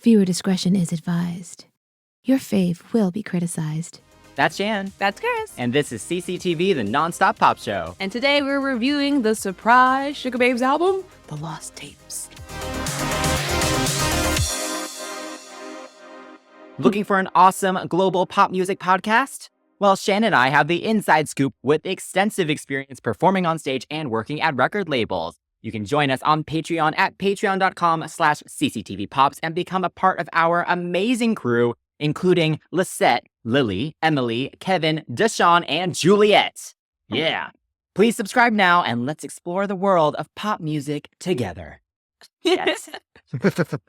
Viewer discretion is advised. Your fave will be criticized. That's Jan. That's Chris. And this is CCTV, the nonstop pop show. And today we're reviewing the surprise Sugababes album, The Lost Tapes. Looking for an awesome global pop music podcast? Well, Shan and I have the inside scoop with extensive experience performing on stage and working at record labels. You can join us on Patreon at patreon.com/cctvpops and become a part of our amazing crew, including Lisette, Lily, Emily, Kevin, Deshawn, and Juliet. Yeah. Please subscribe now and let's explore the world of pop music together. Yes.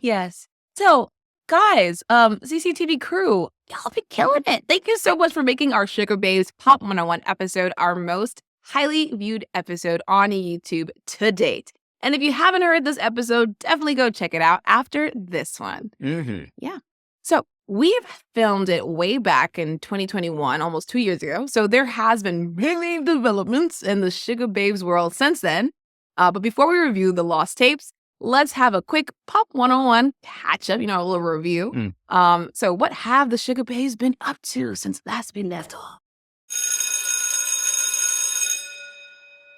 Yes. So, guys, CCTV crew, y'all be killing it. Thank you so much for making our Sugababes Pop 101 episode our most highly viewed episode on YouTube to date. And if you haven't heard this episode, definitely go check it out after this one. Mm-hmm. Yeah. So we've filmed it way back in 2021, almost 2 years ago. So there has been many developments in the Sugababes world since then. But before we review the lost tapes, let's have a quick Pop 101 catch up, a little review. So what have the Sugababes been up to since last we left off?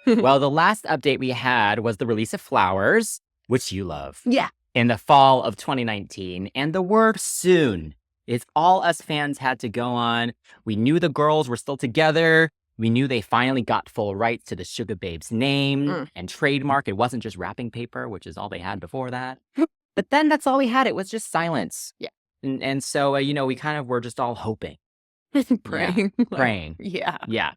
Well, the last update we had was the release of Flowers, which you love. Yeah. In the fall of 2019. And the word soon is all us fans had to go on. We knew the girls were still together. We knew they finally got full rights to the Sugababes name and trademark. It wasn't just wrapping paper, which is all they had before that. But then that's all we had. It was just silence. Yeah. And so, we kind of were just all hoping. Praying. Yeah. Praying. Yeah. Yeah.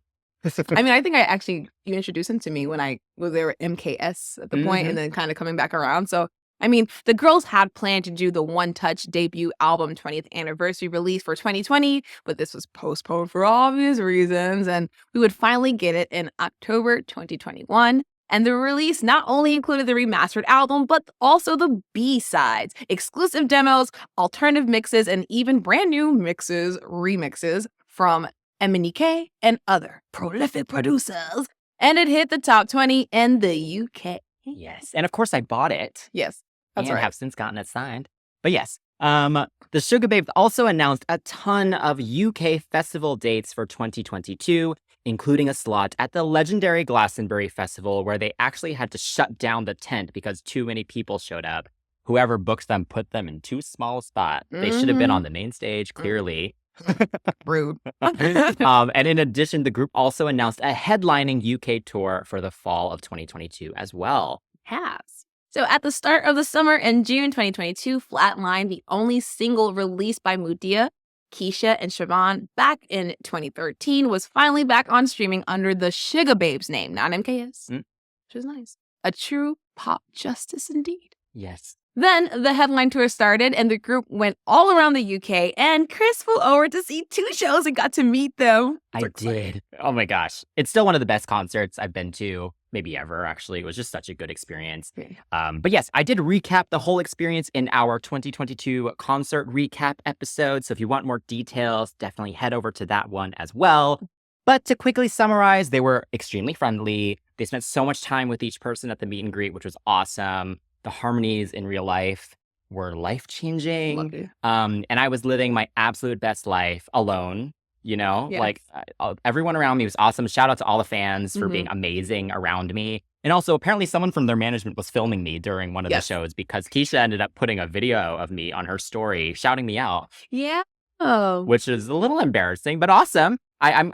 I mean, I think you introduced him to me when I was there at MKS at the point and then kind of coming back around. So, I mean, the girls had planned to do the One Touch debut album 20th anniversary release for 2020, but this was postponed for obvious reasons. And we would finally get it in October 2021. And the release not only included the remastered album, but also the B-sides, exclusive demos, alternative mixes, and even brand new remixes from MNEK and other prolific producers. And it hit the top 20 in the UK. Yes. And of course, I bought it. Yes. That's and right. have since gotten it signed. But yes, the Sugababes also announced a ton of UK festival dates for 2022, including a slot at the legendary Glastonbury Festival, where they actually had to shut down the tent because too many people showed up. Whoever booked them put them in too small a spot. They should have been on the main stage, clearly. Rude. And in addition, the group also announced a headlining UK tour for the fall of 2022 as well. Has. So at the start of the summer in June 2022, Flatline, the only single released by Mudia, Keisha, and Siobhan back in 2013, was finally back on streaming under the Sugababes name, not MKS, which is nice. A true pop justice indeed. Yes. Then the headline tour started and the group went all around the UK, and Chris flew over to see 2 shows and got to meet them. I did. Oh my gosh. It's still one of the best concerts I've been to, maybe ever, actually. It was just such a good experience. But yes, I did recap the whole experience in our 2022 concert recap episode. So if you want more details, definitely head over to that one as well. But to quickly summarize, they were extremely friendly. They spent so much time with each person at the meet and greet, which was awesome. The harmonies in real life were life-changing. And I was living my absolute best life alone, Yes. Like everyone around me was awesome. Shout out to all the fans for being amazing around me. And also, apparently someone from their management was filming me during one of the shows because Keisha ended up putting a video of me on her story, shouting me out. Yeah. Which is a little embarrassing, but awesome. I'm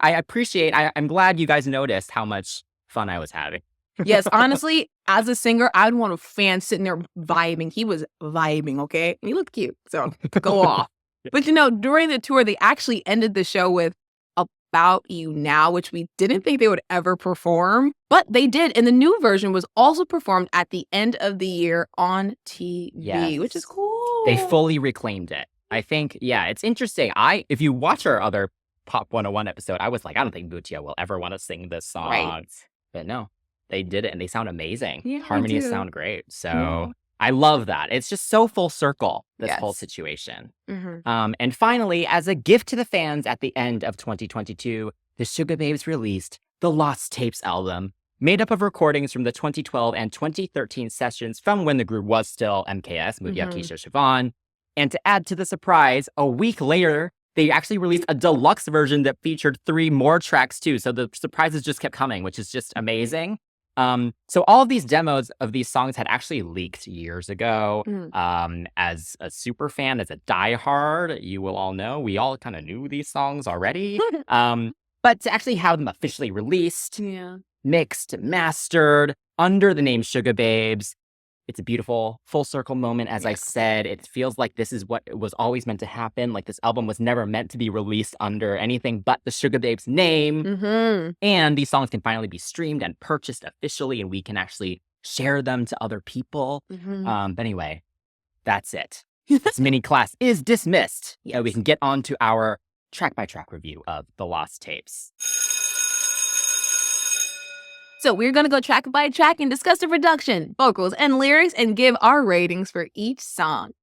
glad you guys noticed how much fun I was having. Yes, honestly, as a singer, I'd want a fan sitting there vibing. He was vibing, okay? And he looked cute, so go off. But during the tour, they actually ended the show with About You Now, which we didn't think they would ever perform, but they did. And the new version was also performed at the end of the year on TV, which is cool. They fully reclaimed it. I think, it's interesting. If you watch our other Pop 101 episode, I was like, I don't think Mutia will ever want to sing this song. Right. But no, they did it and they sound amazing. Yeah, Harmonies sound great. So I love that. It's just so full circle, this whole situation. And finally, as a gift to the fans at the end of 2022, the Sugababes released the Lost Tapes album, made up of recordings from the 2012 and 2013 sessions from when the group was still MKS, Mudia, Keisha, Siobhan. And to add to the surprise, a week later, they actually released a deluxe version that featured 3 more tracks too. So the surprises just kept coming, which is just amazing. So all of these demos of these songs had actually leaked years ago. As a super fan, as a diehard, you will all know, we all kind of knew these songs already. But to actually have them officially released, mixed, mastered, under the name Sugababes, it's a beautiful full circle moment. As I said, it feels like this is what was always meant to happen. Like this album was never meant to be released under anything but the Sugababes name. And these songs can finally be streamed and purchased officially, and we can actually share them to other people. But anyway, that's it. This mini class is dismissed. We can get on to our track-by-track review of the Lost Tapes. So we're going to go track by track and discuss the production, vocals, and lyrics and give our ratings for each song.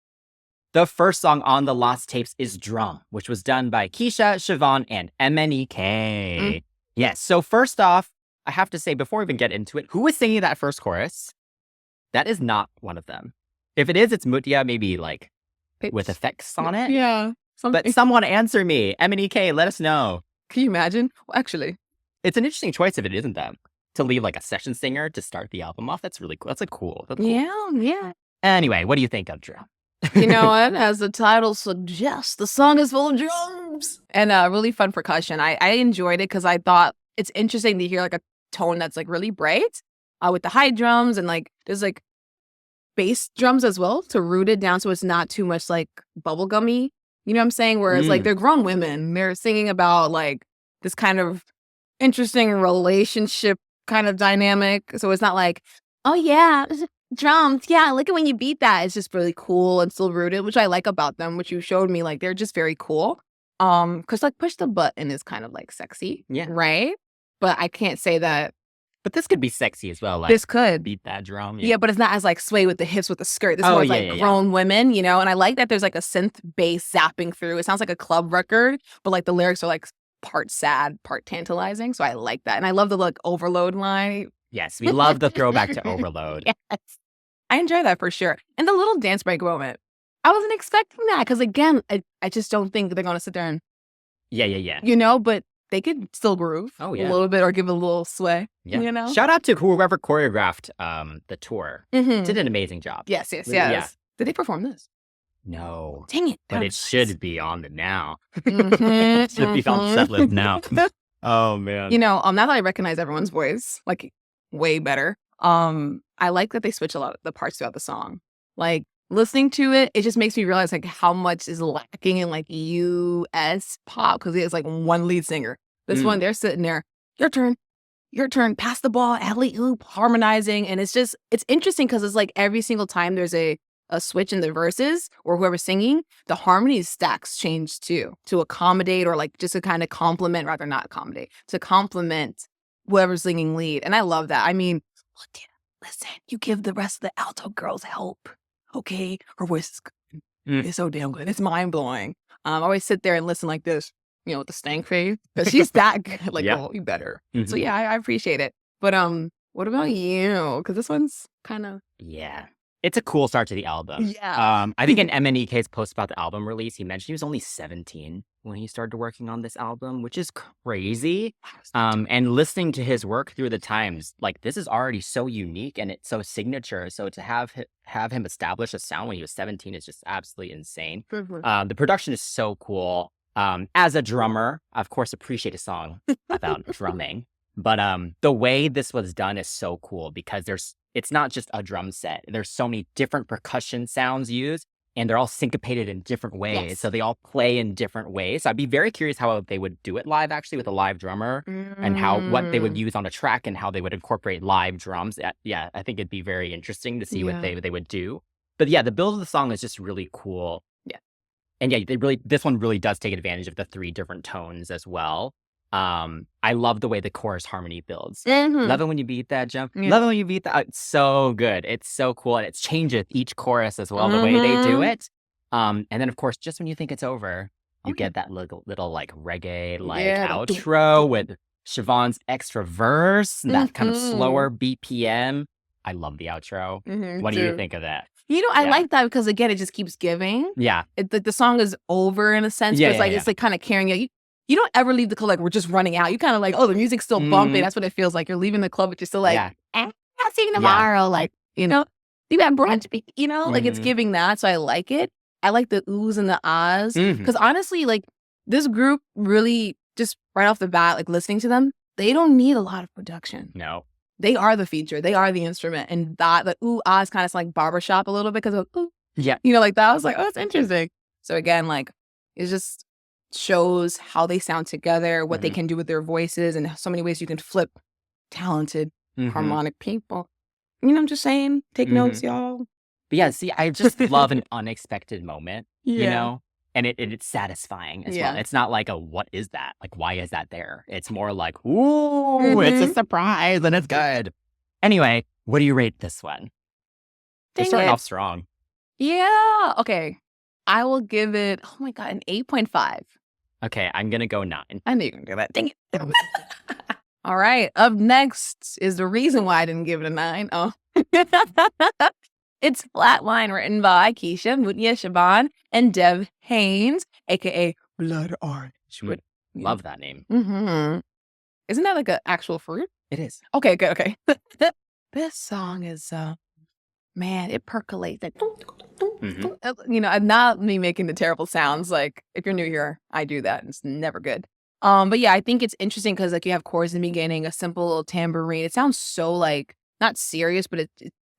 The first song on the Lost Tapes is Drum, which was done by Keisha, Siobhan, and MNEK. Yes, so first off, I have to say, before we even get into it, who was singing that first chorus? That is not one of them. If it is, it's Mutia, maybe like with effects on it. Yeah. But someone answer me. MNEK, let us know. Can you imagine? Well, actually, it's an interesting choice if it isn't them. To leave like a session singer to start the album off. That's really cool. That's cool. Yeah. Anyway, what do you think of Drum? You know what? As the title suggests, the song is full of drums. And really fun percussion. I enjoyed it because I thought it's interesting to hear like a tone that's like really bright with the high drums, and like there's like bass drums as well to root it down so it's not too much like bubblegummy. You know what I'm saying? Whereas like they're grown women. They're singing about like this kind of interesting relationship kind of dynamic. So it's not like, oh yeah, drums. Yeah, look at when you beat that. It's just really cool and still rooted, which I like about them, which you showed me. Like they're just very cool. Because like push the button is kind of like sexy. Yeah. Right? But I can't say that. But this could be sexy as well. Like, this could beat that drum. Yeah, but it's not as like sway with the hips with the skirt. This one's like grown women, you know? And I like that there's like a synth bass zapping through. It sounds like a club record, but like the lyrics are like part sad, part tantalizing. So I like that. And I love the like overload line. Yes, we love the throwback to overload. Yes. I enjoy that for sure. And the little dance break moment. I wasn't expecting that because again, I just don't think they're going to sit there and Yeah. You know, but they could still groove a Oh, yeah. little bit or give it a little sway. Yeah. You know? Shout out to whoever choreographed the tour. Mhm. Did an amazing job. Yes. Yeah. Did they perform this? No. Dang it. But it should be on the now. Mhm, Should be on set list now. Oh, man. You know, now that I recognize everyone's voice, like way better, I like that they switch a lot of the parts throughout the song. Like listening to it, it just makes me realize like how much is lacking in like US pop because it's like one lead singer. This one, they're sitting there, your turn, pass the ball, alley-oop, harmonizing. And it's interesting because it's like every single time there's a switch in the verses or whoever's singing, the harmony stacks change too to accommodate or like just to kind of complement, rather not accommodate, to complement whoever's singing lead. And I love that. I mean, listen, you give the rest of the alto girls help, okay? Her voice is good. It's so damn good. It's mind-blowing. I always sit there and listen like this, you know, with the stank face, because she's that good. Like, oh, you better. So yeah, I appreciate it. But what about you? Because this one's kind of... Yeah. It's a cool start to the album. Yeah. I think in MNEK's post about the album release, he mentioned he was only 17 when he started working on this album, which is crazy. And listening to his work through the times, like this is already so unique and it's so signature. So to have him establish a sound when he was 17 is just absolutely insane. The production is so cool. As a drummer, I, of course, appreciate a song about drumming. But the way this was done is so cool because it's not just a drum set. There's so many different percussion sounds used, and they're all syncopated in different ways. Yes. So they all play in different ways. So I'd be very curious how they would do it live, actually, with a live drummer, and what they would use on a track and how they would incorporate live drums. Yeah, I think it'd be very interesting to see what they would do. But yeah, the build of the song is just really cool. Yeah. And yeah, this one really does take advantage of the 3 different tones as well. I love the way the chorus harmony builds. Love it when you beat that jump. Love it when you beat that. It's so good. It's so cool. And it changes each chorus as well, the way they do it. And then, of course, just when you think it's over, you get that little like reggae like outro with Siobhan's extra verse, and that kind of slower BPM. I love the outro. What do you think of that? I Yeah. like that because again, it just keeps giving. Yeah. The song is over in a sense, Yeah, but it's like yeah, it's like kind of carrying you. You don't ever leave the club like we're just running out. You kind of like, oh, the music's still bumping. Mhm. That's what it feels like. You're leaving the club, but you're still like, Yeah. I'll see you tomorrow. Like, you got brunch, like it's Mhm. giving that. So I like it. I like the oohs and the ahs. Mhm. Because honestly, like this group really just right off the bat, like listening to them, they don't need a lot of production. No. They are the feature. They are the instrument. And that, the ooh, ahs kind of like barbershop a little bit because of ooh. Yeah. Like that. I was like, oh, that's interesting. So again, like it just shows how they sound together, what they Mhm. can do with their voices, and so many ways you can flip talented Mhm. harmonic people. I'm just saying, take notes, y'all. But yeah, see, I just love an unexpected moment, Yeah. and it's satisfying as well. Yeah. It's not like what is that? Like, why is that there? It's more like, ooh, it's a Mhm. surprise and it's good. Anyway, what do you rate this one? They're Dang starting it. off strong. Yeah. Okay. I will give it, oh my God, an 8.5. Okay, I'm going to go 9. I knew you were going to do that. Dang it. All right. Up next is the reason why I didn't give it a 9. Oh. It's Flatline, written by Keisha, Mutnia Shaban, and Dev Haynes, a.k.a. Blood Orange. Love that name. Mm-hmm. Isn't that like an actual fruit? It is. Okay, good. Okay. This song is, man, it percolates. Like, Mhm. I'm not me making the terrible sounds. Like, if you're new here, I do that. And it's never good. But yeah, I think it's interesting because like you have chords in the beginning, a simple little tambourine. It sounds so like not serious, but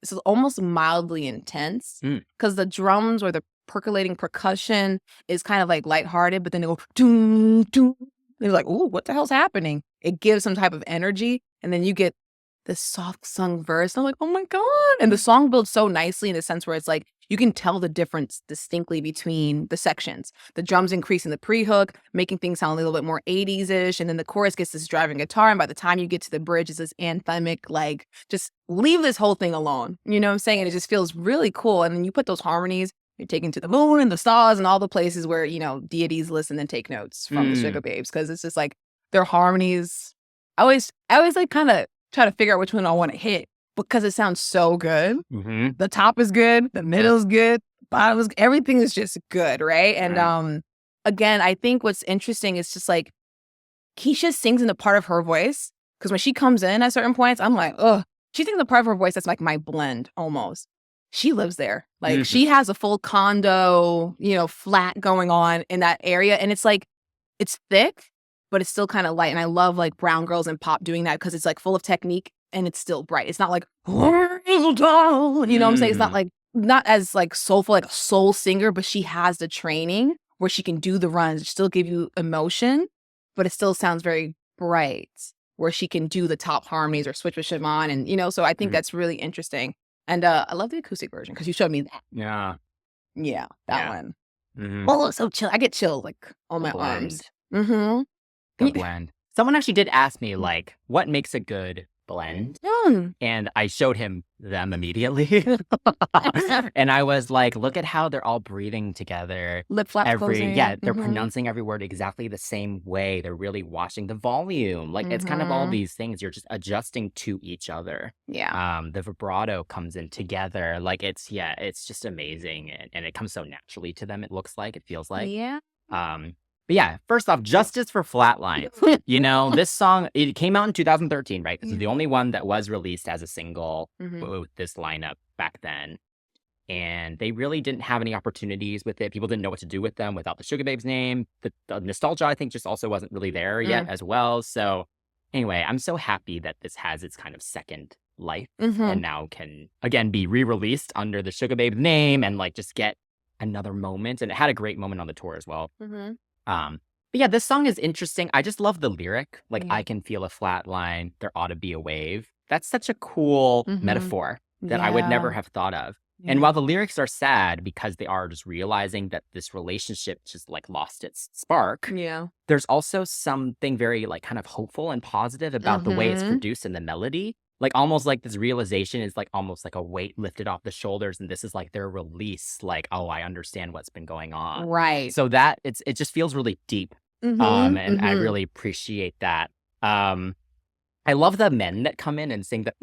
it's almost mildly intense Mm. because the drums or the percolating percussion is kind of like lighthearted, but then they go doom doom. They're like, "Ooh, what the hell's happening?" It gives some type of energy, and then you get this soft sung verse. I'm like, "Oh my God!" And the song builds so nicely in the sense where it's like you can tell the difference distinctly between the sections. The drums increase in the pre-hook, making things sound a little bit more 80s-ish. And then the chorus gets this driving guitar. And by the time you get to the bridge, it's this anthemic, like, just leave this whole thing alone. You know what I'm saying? And it just feels really cool. And then you put those harmonies, you're taken to the moon and the stars and all the places where, deities listen and take notes from the Sugababes. Because it's just like their harmonies. I always like kind of try to figure out which one I want to hit because it sounds so good. Mhm. The top is good, the middle is good, bottom is everything is just good, right? And again, I think what's interesting is just like Keisha sings in the part of her voice because when she comes in at certain points, I'm like, ugh. She sings the part of her voice that's like my blend almost. She lives there. Like she has a full condo, flat going on in that area. And it's like, it's thick, but it's still kind of light. And I love like brown girls and pop doing that because it's like full of technique and it's still bright. It's not like, you know what I'm saying? It's not like, not as like soulful, like a soul singer, but she has the training where she can do the runs, still give you emotion, but it still sounds very bright where she can do the top harmonies or switch with Siobhan. And, so I think that's really interesting. And I love the acoustic version because you showed me that. Yeah. Yeah, that one. Mhm. Oh, so chill. I get chills like on my arms. Mm-hmm. The blend. Someone actually did ask me, like, what makes a good blend? And I showed him them immediately. And I was like, look at how they're all breathing together. Lip flaps closing. They're pronouncing every word exactly the same way. They're really watching the volume. Like, it's kind of all these things. You're just adjusting to each other. Yeah. The vibrato comes in together. Like, it's just amazing. And it comes so naturally to them, it feels like. Yeah. But yeah, first off, justice for Flatline. This song, it came out in 2013, right? This is the only one that was released as a single with this lineup back then. And they really didn't have any opportunities with it. People didn't know what to do with them without the Sugababes name. The nostalgia, I think, just also wasn't really there yet as well. So anyway, I'm so happy that this has its kind of second life and now can, again, be re-released under the Sugababes name and like just get another moment. And it had a great moment on the tour as well. But yeah, this song is interesting. I just love the lyric. Like, I can feel a flat line. There ought to be a wave. That's such a cool metaphor that I would never have thought of. Yeah. And while the lyrics are sad because they are just realizing that this relationship just like lost its spark. Yeah. There's also something very like kind of hopeful and positive about the way it's produced in the melody. Like almost like this realization is like almost like a weight lifted off the shoulders. And this is like their release. Like, oh, I understand what's been going on. Right. So that it just feels really deep. And I really appreciate that. I love the men that come in and sing the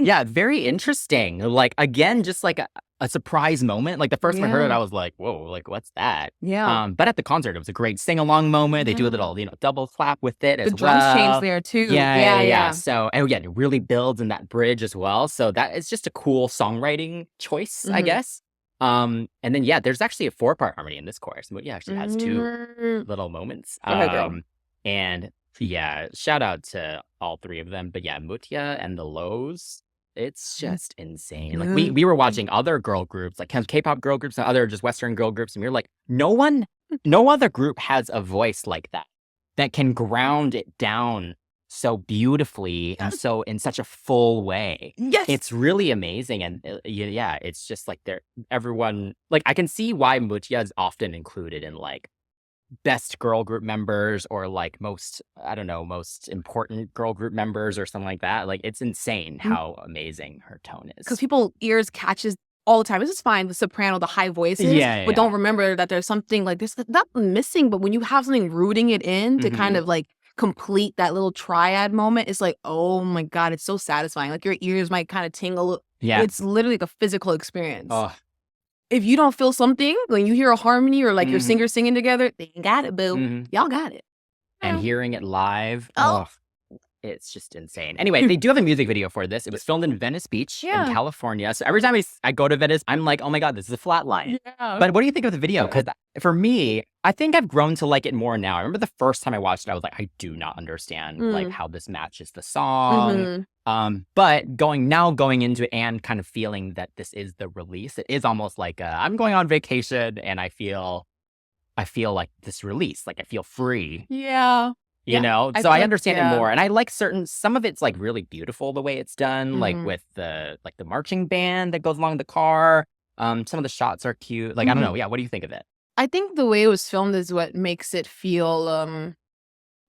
Yeah, very interesting. Like, again, just like a surprise moment. Like, the first time I heard it, Yeah. I was like, whoa, like, what's that? Yeah. But at the concert, it was a great sing-along moment. They do a Yeah. little, double clap with it The as drums change well. there too. Yeah. So, and again, it really builds in that bridge as well. So that is just a cool songwriting choice, I Mhm. guess. And then, yeah, there's actually a 4-part harmony in this chorus. But yeah, actually has 2 Mm. little moments. Go ahead, girl. And yeah, shout out to all 3 of them. But yeah, Mutya and the Lows, it's just insane. Like, we were watching other girl groups, like K-pop girl groups and other just Western girl groups, and we were like, no other group has a voice like that can ground it down so beautifully and so in such a full way. Yes. It's really amazing. And yeah, it's just like everyone, like, I can see why Mutya is often included in like best girl group members or like most important girl group members or something like that. Like, it's insane how amazing her tone is. Because people ears catches all the time. This is fine. The soprano, the high voices, Yeah. but don't remember that there's something like this, not missing, but when you have something rooting it in to kind of like complete that little triad moment, it's like, oh my God, it's so satisfying. Like, your ears might kind of tingle. Yeah. It's literally like a physical experience. Oh, If you don't feel something, when you hear a harmony or like your singers singing together, they ain't got it, boo. Y'all got it. and hearing it live, Oh. it's just insane. Anyway, they do have a music video for this. It was filmed in Venice Beach in California. So every time I go to Venice, I'm like, oh my God, this is a Flatline. Yeah. But what do you think of the video? Because for me, I think I've grown to like it more now. I remember the first time I watched it, I was like, I do not understand like how this matches the song. But going into it and kind of feeling that this is the release, it is almost like I'm going on vacation and I feel like this release, like I feel free. Yeah. You know, I so feel I like- understand it more, and I like some of it's like really beautiful the way it's done, like with the marching band that goes along the car. Some of the shots are cute. Like, I don't know. Yeah, what do you think of it? I think the way it was filmed is what makes it feel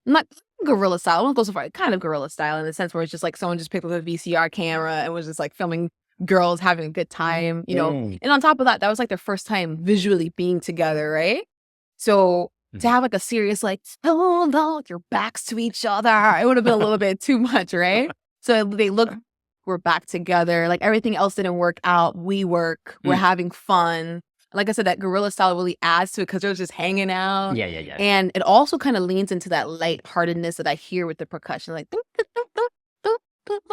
not guerrilla style. I won't go so far. Kind of guerrilla style in the sense where it's just like someone just picked up a VCR camera and was just like filming girls having a good time, you know. And on top of that, that was like their first time visually being together, right? So to have like a serious like, hold on, your backs to each other, it would have been a little bit too much, right? So they look, we're back together. Like, everything else didn't work out. We work. We're having fun. Like I said, that guerrilla style really adds to it because they're just hanging out. Yeah. And it also kind of leans into that lightheartedness that I hear with the percussion. Like,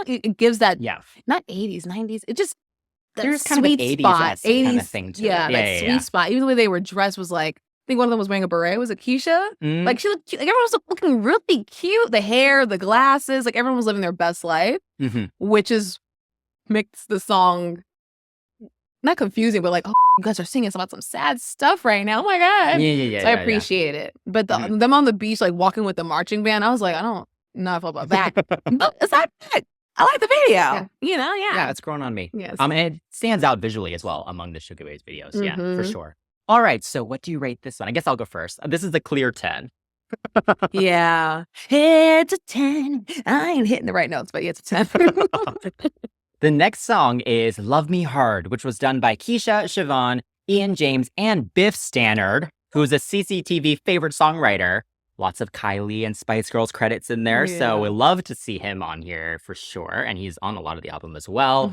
it gives that, not 80s, 90s. It just, that There's kind of sweet an 80s spot. kind of thing to it. Yeah, that sweet spot. Even the way they were dressed was like, I think one of them was wearing a beret. Was it Keisha? Like, she looked cute. Like, everyone was looking really cute. The hair, the glasses, like everyone was living their best life, which makes the song not confusing, but like, oh, you guys are singing about some sad stuff right now. Oh my God. Yeah. So I appreciate it. But them on the beach, like walking with the marching band, I was like, I don't know if I feel about that. But it's not bad. I like the video. Yeah. You know, Yeah, it's grown on me. Yes. And it stands out visually as well among the Sugababes videos. Yeah, for sure. All right, so what do you rate this one? I guess I'll go first. This is a clear 10. Yeah. It's a 10. I ain't hitting the right notes, but yeah, it's a 10. The next song is Love Me Hard, which was done by Keisha, Siobhan, Ian James, and Biff Stannard, who's a CCTV favorite songwriter. Lots of Kylie and Spice Girls credits in there, so we love to see him on here for sure, and he's on a lot of the album as well.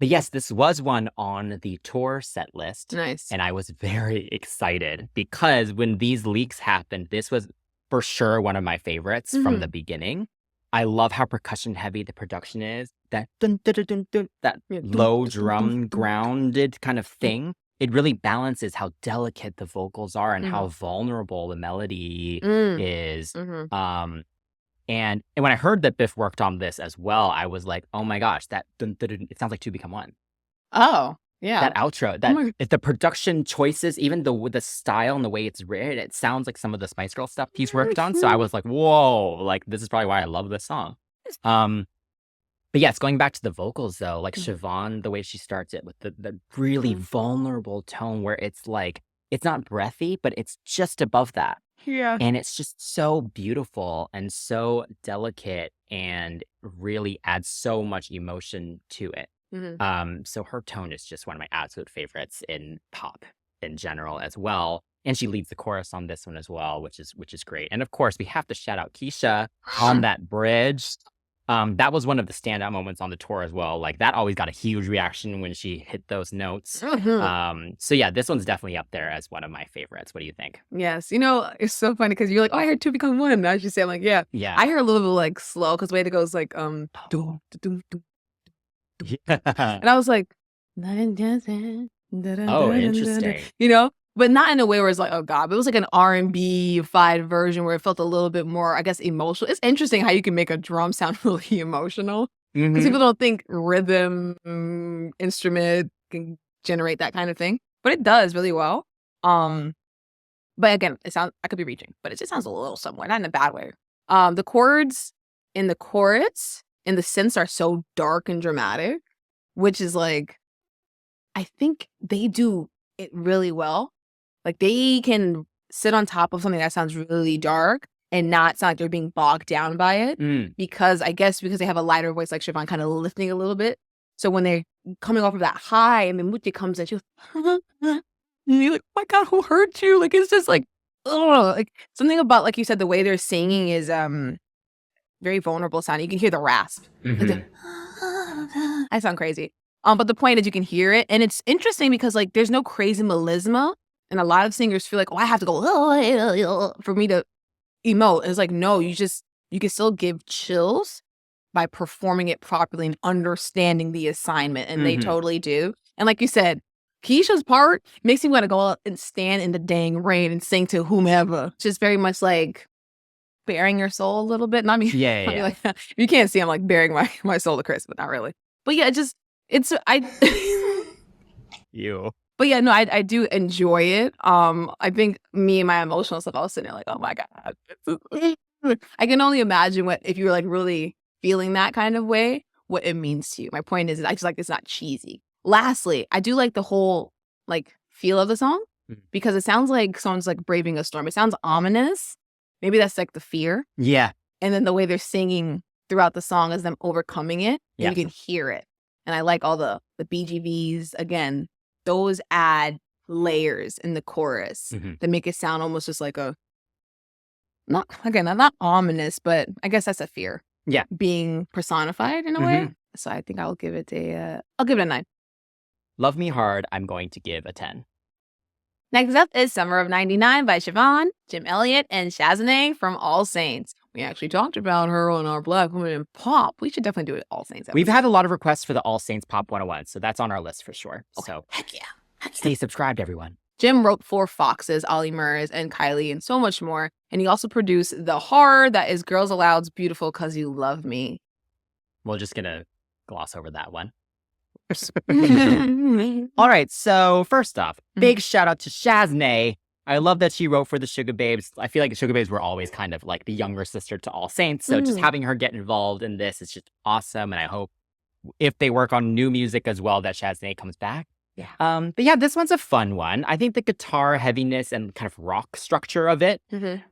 But yes, this was one on the tour set list. Nice. And I was very excited because when these leaks happened, this was for sure one of my favorites from the beginning. I love how percussion heavy the production is. That dun, dun, dun, dun, dun, that low drum grounded kind of thing. It really balances how delicate the vocals are and how vulnerable the melody is. And when I heard that Biff worked on this as well, I was like, oh my gosh, that dun, dun, dun, it sounds like Two Become One. Oh, yeah. That outro, the production choices, even the style and the way it's written, it sounds like some of the Spice Girl stuff he's worked on. So I was like, whoa, like this is probably why I love this song. But yes, going back to the vocals though, like Siobhan, the way she starts it with the really vulnerable tone where it's like, it's not breathy, but it's just above that. Yeah. And it's just so beautiful and so delicate and really adds so much emotion to it. So her tone is just one of my absolute favorites in pop in general as well. And she leads the chorus on this one as well, which is great. And of course, we have to shout out Keisha on that bridge. That was one of the standout moments on the tour as well. Like that always got a huge reaction when she hit those notes. So yeah, this one's definitely up there as one of my favorites. What do you think? Yes. You know, it's so funny because you're like, oh, I heard two become one. And I just say, I'm like, yeah. Yeah. I hear a little bit like slow because the way it goes like, dum, dum, dum, dum. And I was like, oh, interesting. You know, but not in a way where it's like, oh God, but it was like an R&B-fied version where it felt a little bit more, I guess, emotional. It's interesting how you can make a drum sound really emotional because people don't think rhythm, instrument can generate that kind of thing, but it does really well. But again, it sounds, I could be reaching, but it just sounds a little somewhere, not in a bad way. The chords in the chorus and the synths are so dark and dramatic, which is like, I think they do it really well. Like they can sit on top of something that sounds really dark and not sound like they're being bogged down by it because I guess because they have a lighter voice like Siobhan kind of lifting a little bit. So when they're coming off of that high and then Muti comes in, she's and you're like, oh my God, who hurt you? Like it's just like, ugh. Like something about, like you said, the way they're singing is very vulnerable sounding. You can hear the rasp. Like I sound crazy. But the point is you can hear it. And it's interesting because like there's no crazy melisma. And a lot of singers feel like, oh, I have to go for me to emote. And it's like, no, you can still give chills by performing it properly and understanding the assignment. And they totally do. And like you said, Keisha's part makes me want to go out and stand in the dang rain and sing to whomever. Just very much like bearing your soul a little bit. Not me. Yeah. Like, you can't see I'm like bearing my soul to Chris, but not really. But yeah, You. But yeah, no, I do enjoy it. I think me and my emotional stuff, I was sitting there like, oh my God. I can only imagine what if you were like really feeling that kind of way, what it means to you. My point is I just like it's not cheesy. Lastly, I do like the whole like feel of the song because it sounds like someone's like braving a storm. It sounds ominous. Maybe that's like the fear. Yeah. And then the way they're singing throughout the song is them overcoming it. And you can hear it. And I like all the BGVs. Again, those add layers in the chorus that make it sound almost just like a, not ominous, but I guess that's a fear. Yeah. Being personified in a way. So I think I'll give it a 9. Love Me Hard, I'm going to give a 10. Next up is Summer of 99 by Siobhan, Jim Elliott, and Shazanang from All Saints. We actually talked about her on our Black Women in Pop. We should definitely do it All Saints episode. We've had a lot of requests for the All Saints Pop 101, so that's on our list for sure. Okay. So heck yeah. Stay subscribed, everyone. Jim wrote for Foxes, Ollie Murs, and Kylie, and so much more. And he also produced the horror that is Girls Aloud's Beautiful 'Cause You Love Me. We're just going to gloss over that one. All right, so first off, big shout out to Shaznay. I love that she wrote for the Sugababes. I feel like the Sugababes were always kind of like the younger sister to All Saints. So just having her get involved in this is just awesome. And I hope if they work on new music as well, that Shaznay comes back. Yeah. But yeah, this one's a fun one. I think the guitar heaviness and kind of rock structure of it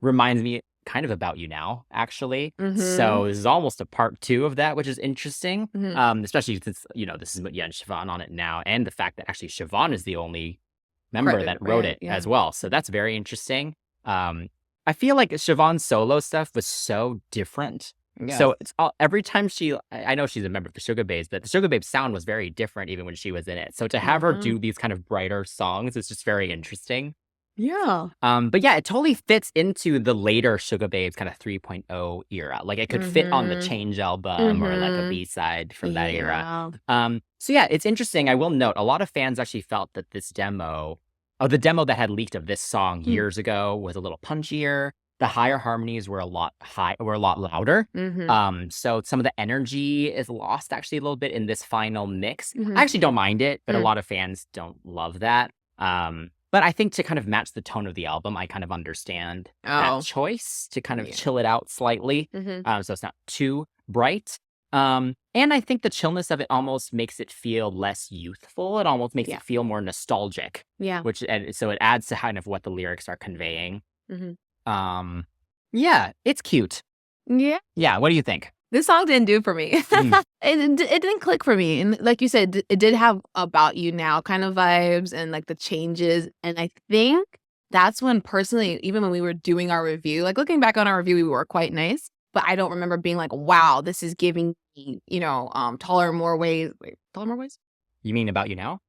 reminds me kind of About You Now, actually. So this is almost a part 2 of that, which is interesting. Especially since, you know, this is Mutya and Siobhan on it now. And the fact that actually Siobhan is the only member that wrote it as well. So that's very interesting. I feel like Siobhan's solo stuff was so different. Yes. So it's every time I know she's a member of the Sugababes, but the Sugababes sound was very different even when she was in it. So to have her do these kind of brighter songs is just very interesting. Yeah. But yeah, it totally fits into the later Sugababes kind of 3.0 era. Like it could fit on the Change album or like a B-side from that era. So yeah, it's interesting. I will note a lot of fans actually felt that this demo, the demo that had leaked of this song years ago was a little punchier. The higher harmonies were a lot louder. So some of the energy is lost actually a little bit in this final mix. I actually don't mind it, but a lot of fans don't love that. But I think to kind of match the tone of the album, I kind of understand that choice to kind of chill it out slightly. So it's not too bright. And I think the chillness of it almost makes it feel less youthful. It almost makes it feel more nostalgic. Yeah. So it adds to kind of what the lyrics are conveying. Yeah, it's cute. Yeah. Yeah, what do you think? This song didn't do for me. It didn't click for me. And like you said, it did have About You Now kind of vibes and like the changes. And I think that's when personally, even when we were doing our review, like looking back on our review, we were quite nice. but I don't remember being like, wow, this is giving me, taller, more ways. Wait, taller, more ways? You mean About You Now?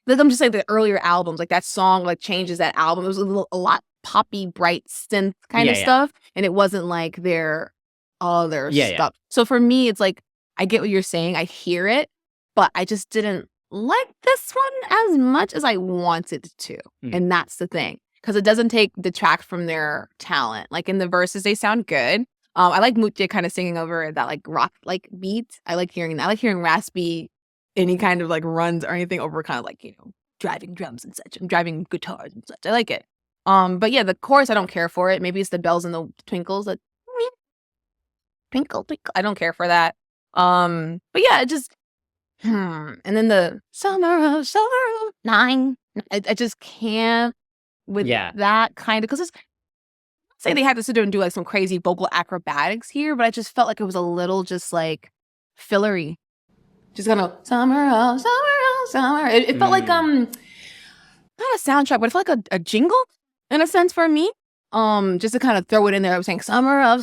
Like, I'm just saying the earlier albums, like that song, like changes that album. It was a lot poppy, bright synth kind of stuff. And it wasn't like their other stuff. Yeah. So for me, it's like, I get what you're saying. I hear it, but I just didn't like this one as much as I wanted to. And that's the thing. Because it doesn't detract from their talent. Like in the verses, they sound good. I like Mutje kind of singing over that like rock like beat. I like hearing that. I like hearing raspy, any kind of like runs or anything over kind of like, driving drums and such and driving guitars and such. I like it. But yeah, the chorus, I don't care for it. Maybe it's the bells and the twinkles that twinkle, twinkle. I don't care for that. But yeah, it just and then the summer of 9. I just can't with that kind of, because it's say they had to sit there and do like some crazy vocal acrobatics here, but I just felt like it was a little just like fillery. Just kind of summer. It felt like not a soundtrack, but it felt like a jingle in a sense for me. Just to kind of throw it in there. I was saying summer.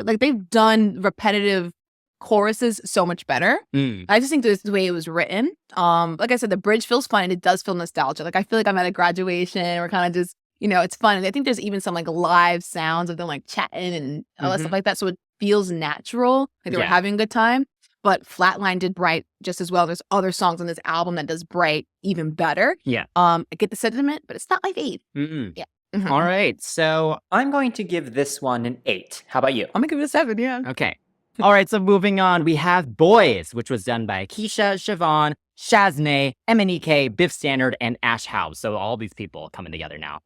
Like they've done repetitive choruses so much better. I just think this is the way it was written. Like I said, the bridge feels fun and it does feel nostalgic. Like I feel like I'm at a graduation. We're kind of just, it's fun. And I think there's even some like live sounds of them like chatting and all that stuff like that. So it feels natural. Like they were having a good time. But Flatline did Bright just as well. There's other songs on this album that does Bright even better. Yeah. I get the sentiment, but it's not my fave. Yeah. All right. So I'm going to give this one an 8. How about you? I'm going to give it a 7, yeah. Okay. All right. So moving on, we have Boys, which was done by Keisha, Siobhan, Shaznay, MNEK, Biff Standard, and Ash House. So all these people coming together now.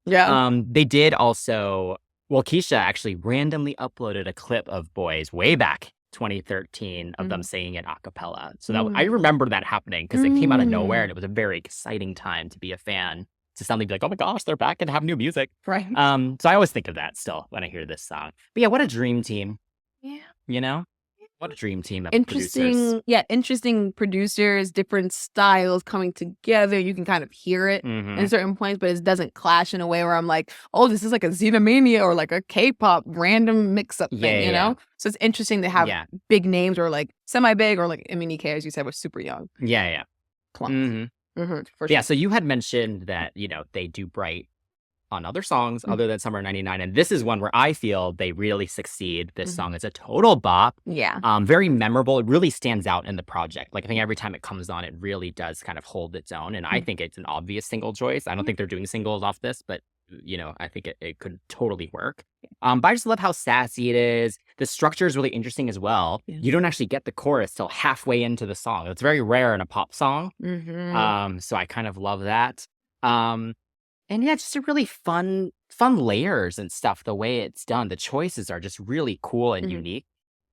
Yeah. They did also, Keisha actually randomly uploaded a clip of Boys way back 2013 of them singing it a cappella. So that I remember that happening because it came out of nowhere and it was a very exciting time to be a fan, to suddenly be like, oh my gosh, they're back and have new music. Right. So I always think of that still when I hear this song. But yeah, what a dream team. Yeah. What a dream team of Interesting. producers. Yeah, interesting producers, different styles coming together. You can kind of hear it in certain points, but it doesn't clash in a way where I'm like, oh, this is like a Xenomania or like a K-pop random mix-up thing, you know? So it's interesting to have big names or like semi-big or like MNEK, as you said, was super young. Yeah. For sure. Yeah, so you had mentioned that, they do Bright on other songs other than Summer 99. And this is one where I feel they really succeed. This song is a total bop. Yeah. Very memorable. It really stands out in the project. Like I think every time it comes on, it really does kind of hold its own. And I think it's an obvious single choice. I don't think they're doing singles off this, but I think it could totally work. But I just love how sassy it is. The structure is really interesting as well. You don't actually get the chorus till halfway into the song. It's very rare in a pop song. So I kind of love that. And yeah, just a really fun layers and stuff, the way it's done. The choices are just really cool and unique.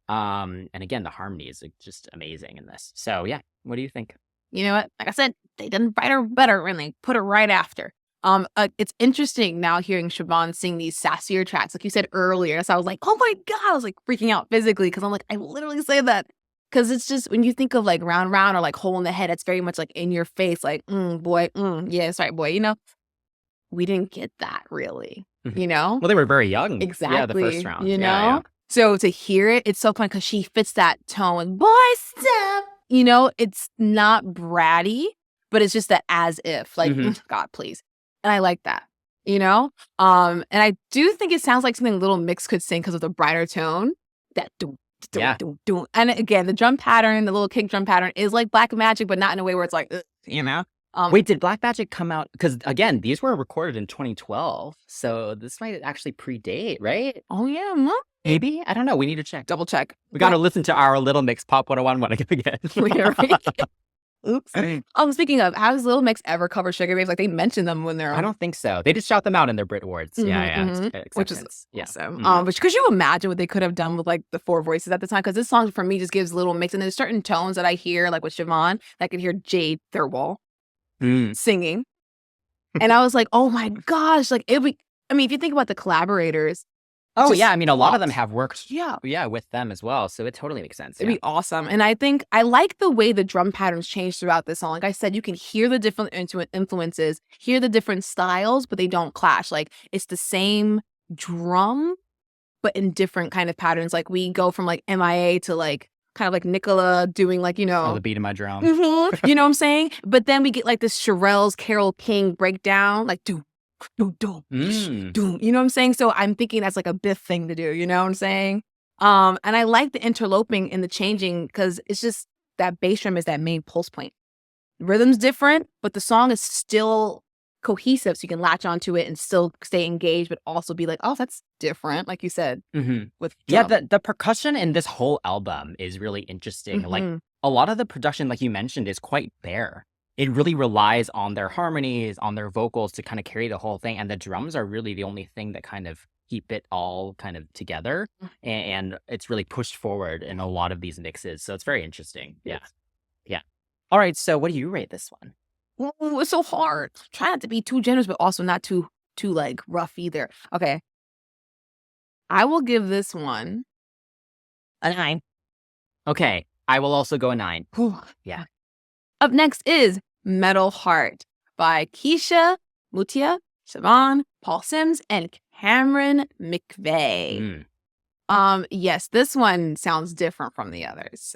And again, the harmony is just amazing in this. So yeah, what do you think? You know what? Like I said, they done Brighter better when they put it right after. It's interesting now hearing Siobhan sing these sassier tracks, like you said earlier. So I was like, oh my God, I was like freaking out physically because I'm like, I literally say that. Because it's just, when you think of like Round Round or like Hole in the Head, it's very much like in your face, like, boy, yeah, that's right, boy, we didn't get that really, Well, they were very young. Exactly. Yeah, the first round. Yeah. So to hear it, it's so fun because she fits that tone. Boy, step. It's not bratty, but it's just that as if, like, God, please. And I like that, And I do think it sounds like something Little Mix could sing because of the brighter tone. That doom. And again, the drum pattern, the little kick drum pattern is like Black Magic, but not in a way where it's like, Wait, did Black Magic come out? Because again, these were recorded in 2012, so this might actually predate, right? Oh yeah, maybe. I don't know. We need to check. Double check. We got to listen to our Little Mix Pop 101 again. Oops. Speaking of, has Little Mix ever covered Sugababes? Like they mention them when they're I don't think so. They just shout them out in their Brit Awards. Which is awesome. But could you imagine what they could have done with like the 4 voices at the time? Because this song for me just gives Little Mix, and there's certain tones that I hear, like with Siobhan, I could hear Jade Thirlwall singing. And I was like, oh my gosh, like if you think about the collaborators. Oh yeah, I mean a lot of them have worked yeah with them as well, so it totally makes sense. It'd be awesome. And I think I like the way the drum patterns change throughout this song. Like I said, you can hear the different influences, hear the different styles, but they don't clash. Like it's the same drum, but in different kind of patterns. Like we go from like MIA to like kind of like Nicola doing like, you know. Oh, the beat of my drum. You know what I'm saying? But then we get like this Shirelles Carole King breakdown, like doom, doom, doom, doom. You know what I'm saying? So I'm thinking that's like a Biff thing to do. You know what I'm saying? And I like the interloping and the changing because it's just that bass drum is that main pulse point. The rhythm's different, but the song is still cohesive, so you can latch onto it and still stay engaged, but also be like, oh, that's different, like you said. With drum. Yeah, the percussion in this whole album is really interesting. Like a lot of the production, like you mentioned, is quite bare. It really relies on their harmonies, on their vocals to kind of carry the whole thing, and the drums are really the only thing that kind of keep it all kind of together, and it's really pushed forward in a lot of these mixes, so it's very interesting. Yeah. All right, so what do you rate this one? Ooh, it's so hard. Try not to be too generous, but also not too like rough either. Okay. I will give this one a 9. Okay, I will also go a 9. Yeah. Up next is Metal Heart by Keisha, Mutia, Siobhan, Paul Sims, and Cameron McVeigh. Yes, this one sounds different from the others.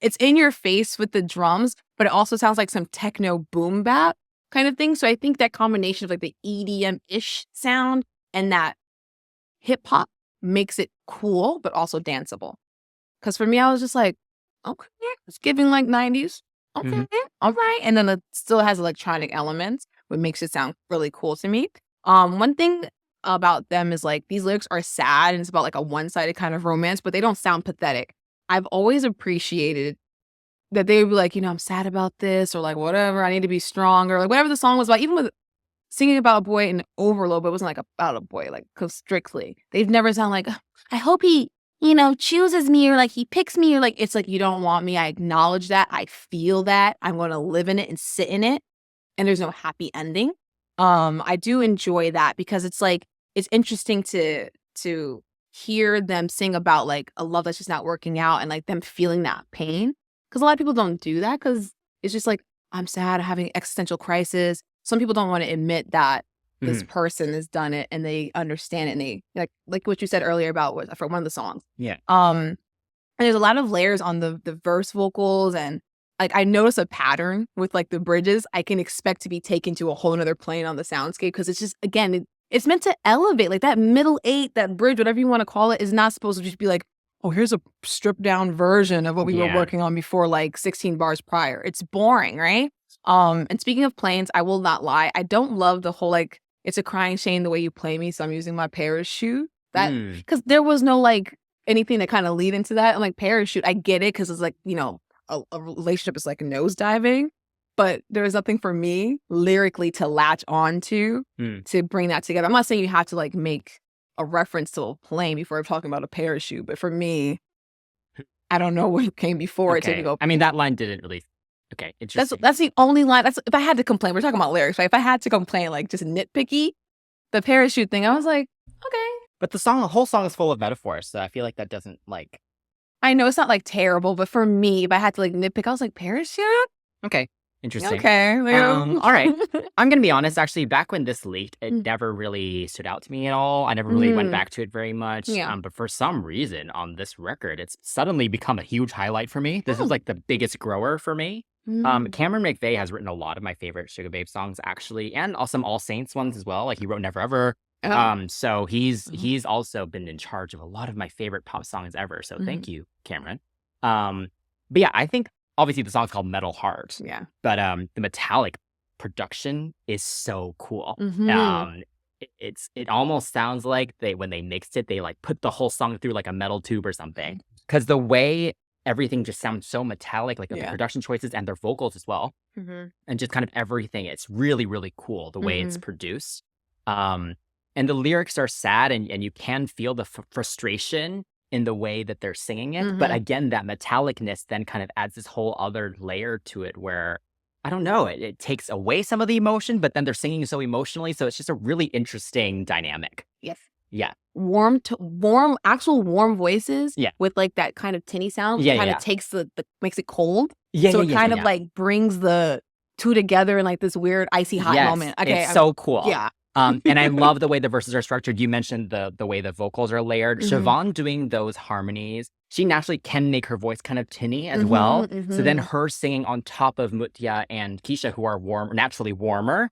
It's in your face with the drums, but it also sounds like some techno boom bap kind of thing. So I think that combination of like the EDM-ish sound and that hip hop makes it cool, but also danceable. Because for me, I was just like, okay, it's giving like 90s. Okay, all right. And then it still has electronic elements, which makes it sound really cool to me. One thing about them is like these lyrics are sad and it's about like a one-sided kind of romance, but they don't sound pathetic. I've always appreciated that they would be like, you know, I'm sad about this, or like whatever, I need to be stronger, like whatever the song was about. Even with singing about a boy in Overload, but it wasn't like about a boy, like strictly. They've never sound like, I hope he, you know, chooses me, or like he picks me, or like it's like, you don't want me. I acknowledge that. I feel that. I'm going to live in it and sit in it. And there's no happy ending. I do enjoy that because it's like, it's interesting to hear them sing about like a love that's just not working out and like them feeling that pain. Because a lot of people don't do that because it's just like, I'm sad, I'm having existential crisis. Some people don't want to admit that this person has done it and they understand it, and they like what you said earlier about for one of the songs. Yeah. And there's a lot of layers on the verse vocals, and like I notice a pattern with like the bridges. I can expect to be taken to a whole nother plane on the soundscape because it's just, again, it's meant to elevate. Like that middle 8, that bridge, whatever you want to call it, is not supposed to just be like, oh, here's a stripped down version of what we were working on before, like 16 bars prior. It's boring, right? And speaking of planes, I will not lie. I don't love the whole like, it's a crying shame the way you play me, so I'm using my parachute. That because there was no like anything that kind of lead into that. I'm like, parachute, I get it because it's like, you know, a relationship is like nosediving. But there was nothing for me lyrically to latch on to bring that together. I'm not saying you have to like make a reference to a plane before I'm talking about a parachute, but for me, I don't know what came before it to go. I mean, that line didn't really. Okay, interesting. That's the only line. That's if I had to complain. We're talking about lyrics, right? If I had to complain, like just nitpicky, the parachute thing, I was like, okay. But the whole song is full of metaphors, so I feel like that doesn't like. I know it's not like terrible, but for me, if I had to like nitpick, I was like, parachute. Okay. Interesting. Okay. All right. I'm going to be honest. Actually, back when this leaked, it never really stood out to me at all. I never really went back to it very much. Yeah. But for some reason on this record, it's suddenly become a huge highlight for me. This is like the biggest grower for me. Cameron McVeigh has written a lot of my favorite Sugababes songs, actually, and some All Saints ones as well. Like he wrote Never Ever. So he's also been in charge of a lot of my favorite pop songs ever. So thank you, Cameron. But yeah, I think obviously the song's called Metal Heart. Yeah. But the metallic production is so cool. It almost sounds like when they mixed it, they like put the whole song through like a metal tube or something. Because the way everything just sounds so metallic, like the production choices and their vocals as well. And just kind of everything. It's really, really cool the way it's produced. And the lyrics are sad and you can feel the frustration in the way that they're singing it. But again, that metallicness then kind of adds this whole other layer to it where, I don't know, it takes away some of the emotion, but then they're singing so emotionally. So it's just a really interesting dynamic. Yes. Yeah. Warm voices with like that kind of tinny sound kind of takes makes it cold. So it kind of like brings the two together in like this weird icy hot moment. Okay. It's so cool. Yeah. And I love the way the verses are structured. You mentioned the way the vocals are layered. Siobhan doing those harmonies, she naturally can make her voice kind of tinny as well. So then her singing on top of Mutya and Keisha, who are naturally warmer,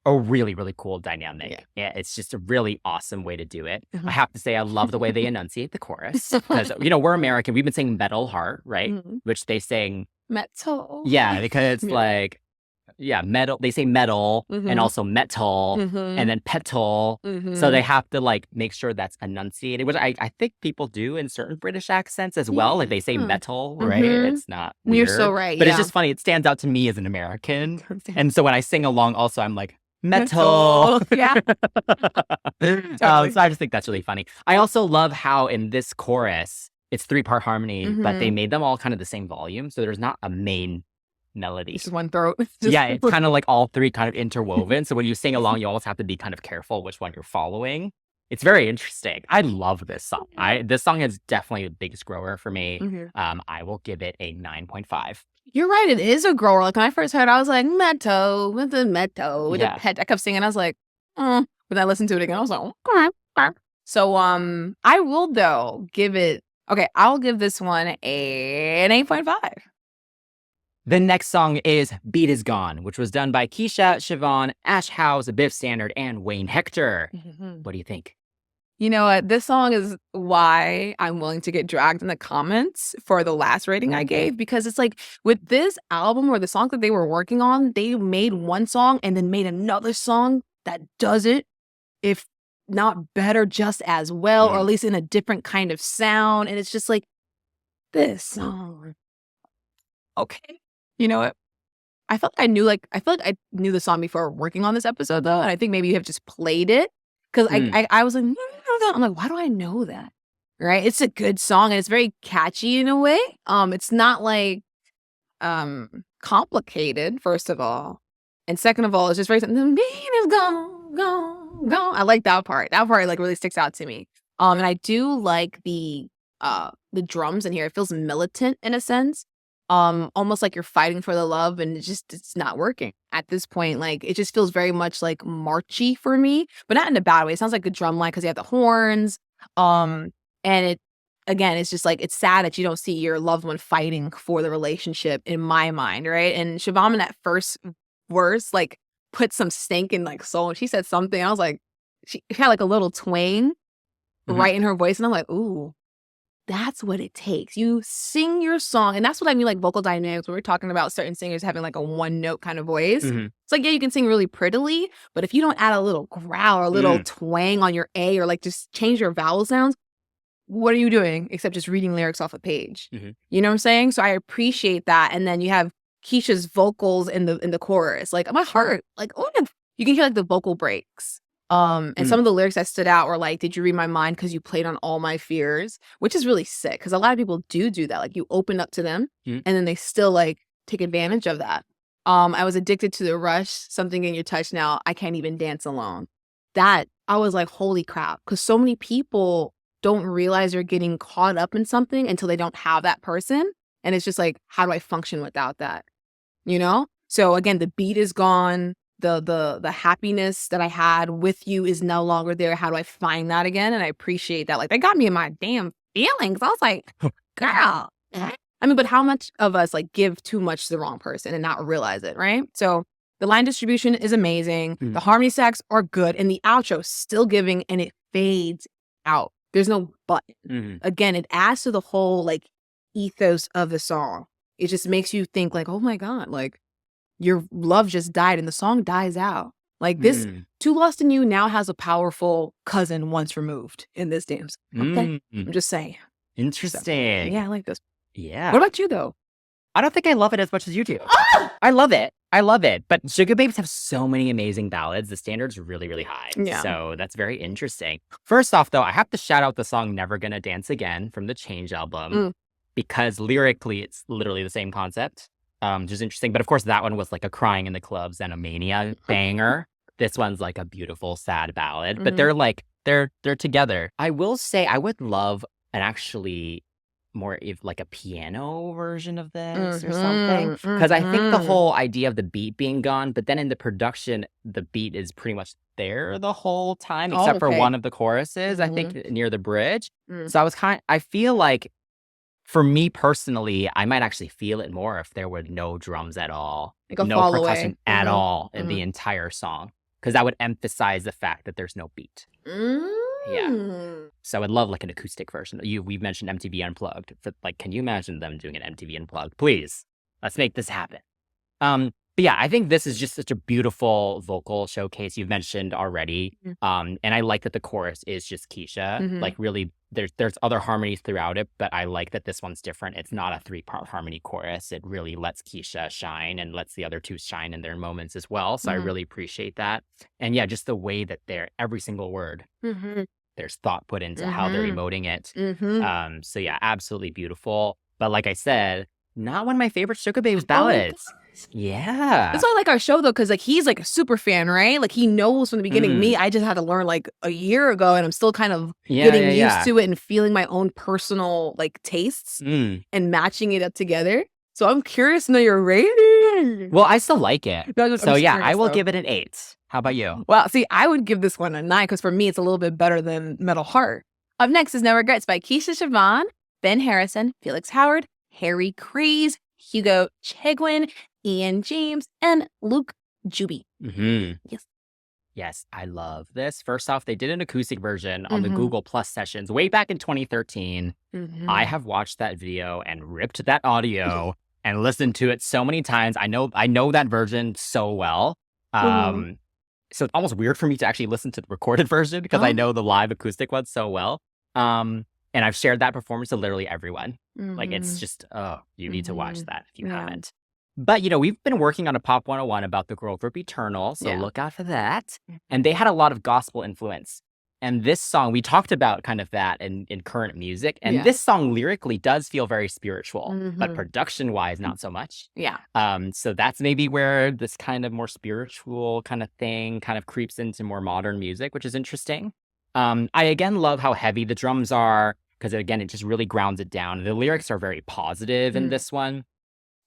a really, really cool dynamic. Yeah, it's just a really awesome way to do it. I have to say, I love the way they enunciate the chorus. Because, we're American. We've been saying metal heart, right? Which they sing metal. Yeah, because metal. They say metal and also metal and then petal. So they have to make sure that's enunciated, which I think people do in certain British accents as well. Like they say metal, right? It's not weird. You're so right. But it's just funny. It stands out to me as an American. And so when I sing along also, I'm like, metal. Yeah. So I just think that's really funny. I also love how in this chorus, it's 3-part harmony, but they made them all kind of the same volume. So there's not a main melody. Just one throat. Yeah, it's kind of like all three kind of interwoven. So when you sing along, you always have to be kind of careful which one you're following. It's very interesting. I love this song. This song is definitely the biggest grower for me. I will give it a 9.5. You're right. It is a grower. Like when I first heard it, I was like, metal, with the metal, with the pet. I kept singing. I was like, When I listened to it again, I was like, okay. So I will though give it. Okay, I'll give this one an 8.5. The next song is Beat Is Gone, which was done by Keisha, Siobhan, Ash House, Biff Standard, and Wayne Hector. What do you think? You know what? This song is why I'm willing to get dragged in the comments for the last rating I gave, because it's like with this album or the songs that they were working on, they made one song and then made another song that does it, if not better, just as well, or at least in a different kind of sound. And it's just like, this song. Okay. You know what? I feel like I knew the song before working on this episode though. And I think maybe you have just played it. Because I was like, no. I'm like, why do I know that? Right? It's a good song and it's very catchy in a way. It's not like complicated, first of all. And second of all, it's just very, the beat is gone, gone, gone. I like that part. That part really sticks out to me. And I do like the drums in here. It feels militant in a sense. Almost like you're fighting for the love and it's not working at this point. Like it just feels very much like marchy for me, but not in a bad way. It sounds like a drum line because you have the horns. And it's just like, it's sad that you don't see your loved one fighting for the relationship in my mind. Right. And Siobhan in that first verse, put some stank in soul. She said something. I was like, she had a little twang right in her voice. And I'm like, ooh. That's what it takes. You sing your song. And that's what I mean, vocal dynamics. When we're talking about certain singers having a one note kind of voice. It's like, yeah, you can sing really prettily, but if you don't add a little growl or a little twang on your A or just change your vowel sounds, what are you doing except just reading lyrics off a page? You know what I'm saying? So I appreciate that. And then you have Keisha's vocals in the chorus. My heart, you can hear the vocal breaks. And some of the lyrics that stood out were did you read my mind because you played on all my fears, which is really sick because a lot of people do that. You open up to them and then they still take advantage of that. I was addicted to the rush, something in your touch now, I can't even dance alone. That I was like, holy crap, because so many people don't realize they're getting caught up in something until they don't have that person. And it's just how do I function without that? So again, the beat is gone. The happiness that I had with you is no longer there. How do I find that again? And I appreciate that. That got me in my damn feelings. I was like, girl. I mean, but how much of us give too much to the wrong person and not realize it, right? So the line distribution is amazing. The harmony stacks are good. And the outro still giving and it fades out. There's no button. Again, it adds to the whole ethos of the song. It just makes you think oh my God, your love just died and the song dies out. This Too Lost in You now has a powerful cousin once removed in this damn song. Okay? I'm just saying. Interesting. So, yeah, I like this. Yeah. What about you though? I don't think I love it as much as you do. I love it. But Sugababes have so many amazing ballads. The standard's really, really high. Yeah. So that's very interesting. First off, though, I have to shout out the song Never Gonna Dance Again from the Change album because lyrically, it's literally the same concept. Which is interesting. But of course, that one was a crying in the clubs and a mania banger. This one's a beautiful, sad ballad. But they're they're together. I will say I would love an actually more like a piano version of this or something. Because I think the whole idea of the beat being gone, but then in the production, the beat is pretty much there the whole time, except for one of the choruses, I think, near the bridge. So I feel like, for me personally, I might actually feel it more if there were no drums at all, Like a no fall percussion away. at all in the entire song, because that would emphasize the fact that there's no beat. Yeah. So I'd love like an acoustic version. We've mentioned MTV Unplugged. Like, can you imagine them doing an MTV Unplugged? Please, let's make this happen. But yeah, I think this is just such a beautiful vocal showcase you've mentioned already. And I like that the chorus is just Keisha. Like, really, there's other harmonies throughout it, but I like that this one's different. It's not a 3-part harmony chorus. It really lets Keisha shine and lets the other two shine in their moments as well. So I really appreciate that. And yeah, just the way that every single word, there's thought put into how they're emoting it. So yeah, absolutely beautiful. But like I said, not one of my favorite Sugababes ballads. Yeah. That's why I like our show, though, because like he's like a super fan, right? Like he knows from the beginning. Me, I just had to learn like a year ago, and I'm still kind of getting used to it and feeling my own personal like tastes and matching it up together. So I'm curious to know your rating. Well, I still like it. So yeah, curious, I will though. give it an 8. How about you? Well, see, I would give this one a 9 because for me, it's a little bit better than Metal Heart. Up next is No Regrets by Keisha Siobhan, Ben Harrison, Felix Howard, Harry Craze, Hugo Chegwin, Ian James, and Luke Juby. Yes, I love this. First off, they did an acoustic version on the Google Plus sessions way back in 2013. I have watched that video and ripped that audio and listened to it so many times. I know that version so well. So it's almost weird for me to actually listen to the recorded version because I know the live acoustic one so well. And I've shared that performance to literally everyone. Like, it's just, you need to watch that if you haven't. But, we've been working on a Pop 101 about the girl group Eternal, so look out for that. And they had a lot of gospel influence. And this song, we talked about kind of that in current music. And this song lyrically does feel very spiritual, but production-wise, not so much. So that's maybe where this kind of more spiritual kind of thing kind of creeps into more modern music, which is interesting. I again love how heavy the drums are because again, it just really grounds it down. The lyrics are very positive in this one.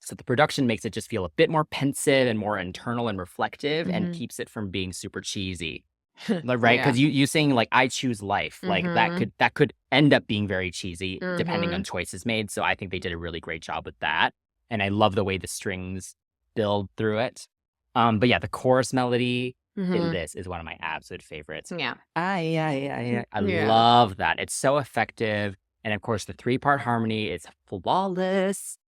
So the production makes it just feel a bit more pensive and more internal and reflective and keeps it from being super cheesy. Right? Because you saying like, I choose life, like that could end up being very cheesy depending on choices made. So I think they did a really great job with that. And I love the way the strings build through it. But yeah, the chorus melody in this is one of my absolute favorites. I love that. It's so effective. And of course, the 3-part harmony is flawless.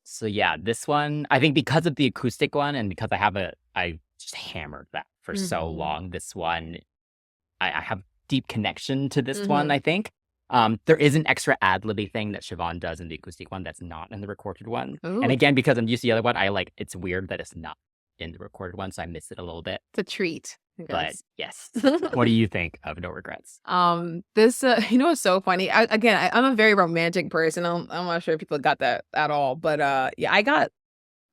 So yeah, this one, I think because of the acoustic one and because I just hammered that for so long, this one, I have deep connection to this one, I think. There is an extra ad-libby thing that Siobhan does in the acoustic one that's not in the recorded one. And again, because I'm used to the other one, it's weird that it's not in the recorded one, so I missed it a little bit. It's a treat. But yes. What do you think of No Regrets? This, what's so funny? I'm a very romantic person. I'm not sure if people got that at all, but I got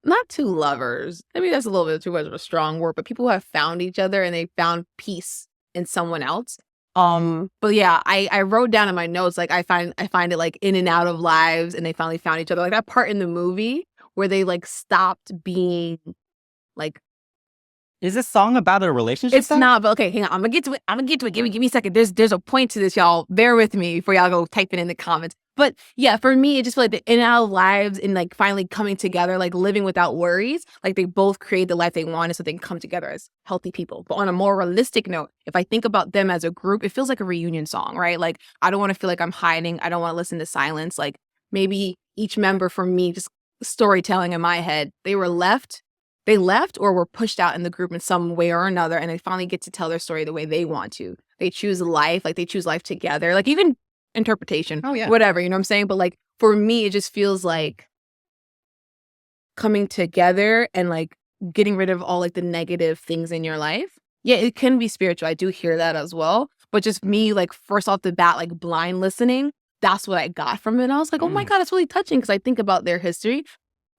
not two lovers. Maybe that's a little bit too much of a strong word, but people who have found each other and they found peace in someone else. But yeah, I wrote down in my notes, like I find it like in and out of lives and they finally found each other. Like that part in the movie where they like stopped being like. Is this song about a relationship? It's not, but okay, hang on. I'm gonna get to it. Give me a second. There's a point to this, y'all. Bear with me before y'all go type it in the comments. But yeah, for me, it just felt like the in and out of lives and like finally coming together, like living without worries. Like they both create the life they wanted so they can come together as healthy people. But on a more realistic note, if I think about them as a group, it feels like a reunion song, right? Like I don't want to feel like I'm hiding. I don't want to listen to silence. Like maybe each member, for me, just storytelling in my head, they left or were pushed out in the group in some way or another, and they finally get to tell their story the way they want to. They choose life, like they choose life together, like even interpretation, whatever, you know what I'm saying? But like for me, it just feels like coming together and like getting rid of all like the negative things in your life. Yeah, it can be spiritual. I do hear that as well. But just me, like first off the bat, like blind listening, that's what I got from it. And I was like, oh my God, it's really touching because I think about their history.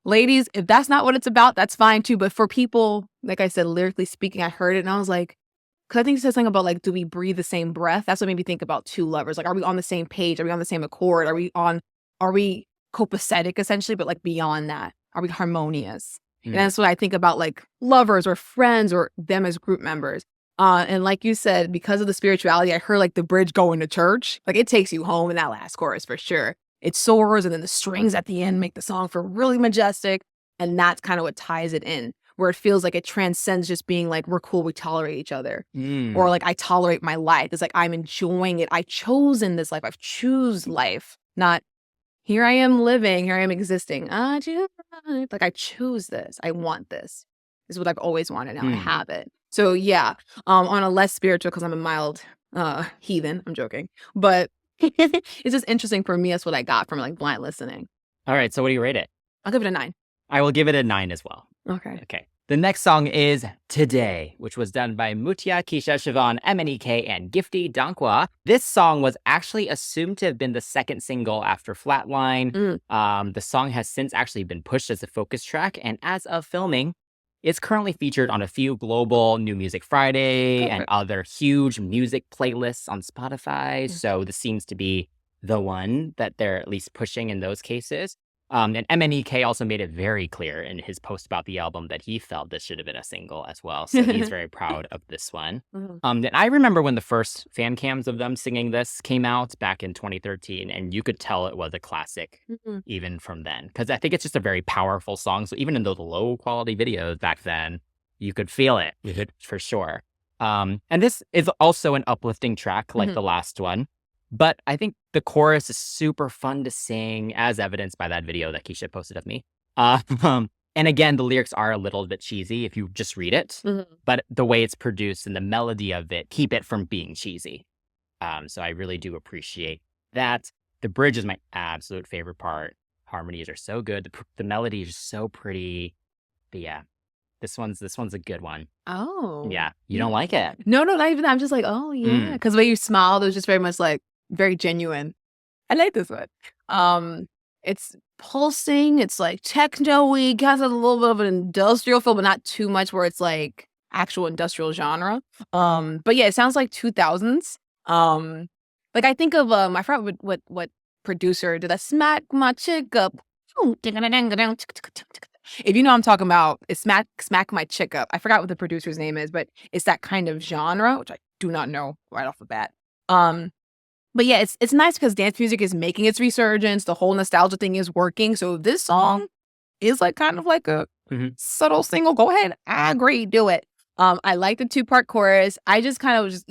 Ladies, if that's not what it's about, that's fine too. But for people, like I said, lyrically speaking, I heard it and I was like, because I think it says something about like, do we breathe the same breath? That's what made me think about two lovers. Like, are we on the same page? Are we on the same accord? Are we copacetic essentially, but like beyond that? Are we harmonious? And that's what I think about like lovers or friends or them as group members. And like you said, because of the spirituality, I heard like the bridge going to church. Like it takes you home in that last chorus for sure. It soars and then the strings at the end make the song feel really majestic. And that's kind of what ties it in, where it feels like it transcends just being like, we're cool, we tolerate each other. Or like, I tolerate my life. It's like, I'm enjoying it. I've chosen this life. I've choose life, not here I am living, here I am existing. I choose this. I want this. This is what I've always wanted. Now I have it. So yeah, on a less spiritual, because I'm a mild heathen. I'm joking. But it's just interesting for me. That's what I got from like blind listening. All right. So what do you rate it? I'll give it a 9. I will give it a 9 as well. Okay. The next song is Today, which was done by Mutia, Keisha, Siobhan, MNEK, and Gifty Dankwa. This song was actually assumed to have been the second single after Flatline. The song has since actually been pushed as a focus track, and as of filming, it's currently featured on a few global New Music Friday and other huge music playlists on Spotify. So this seems to be the one that they're at least pushing in those cases. And MNEK also made it very clear in his post about the album that he felt this should have been a single as well. So he's very proud of this one. And I remember when the first fan cams of them singing this came out back in 2013, and you could tell it was a classic even from then. Because I think it's just a very powerful song. So even in those low quality videos back then, you could feel it for sure. And this is also an uplifting track like the last one. But I think the chorus is super fun to sing, as evidenced by that video that Keisha posted of me. And again, the lyrics are a little bit cheesy if you just read it. But the way it's produced and the melody of it keep it from being cheesy. So I really do appreciate that. The bridge is my absolute favorite part. Harmonies are so good. The melody is so pretty. But yeah, this one's a good one. Oh. Yeah. You don't like it? No, not even that. I'm just like, oh yeah. Because when you smiled, it was just very much like, very genuine. I like this one. It's pulsing. It's like techno-y. Has a little bit of an industrial feel, but not too much where it's like actual industrial genre. But yeah, it sounds like 2000s. Like I think of I forgot what producer did that smack my chick up. If you know what I'm talking about, it's smack my chick up. I forgot what the producer's name is, but it's that kind of genre, which I do not know right off the bat. But yeah, it's nice because dance music is making its resurgence. The whole nostalgia thing is working. So this song is like kind of like a subtle single. Go ahead. I agree. Do it. I like the 2-part chorus. I just kind of just,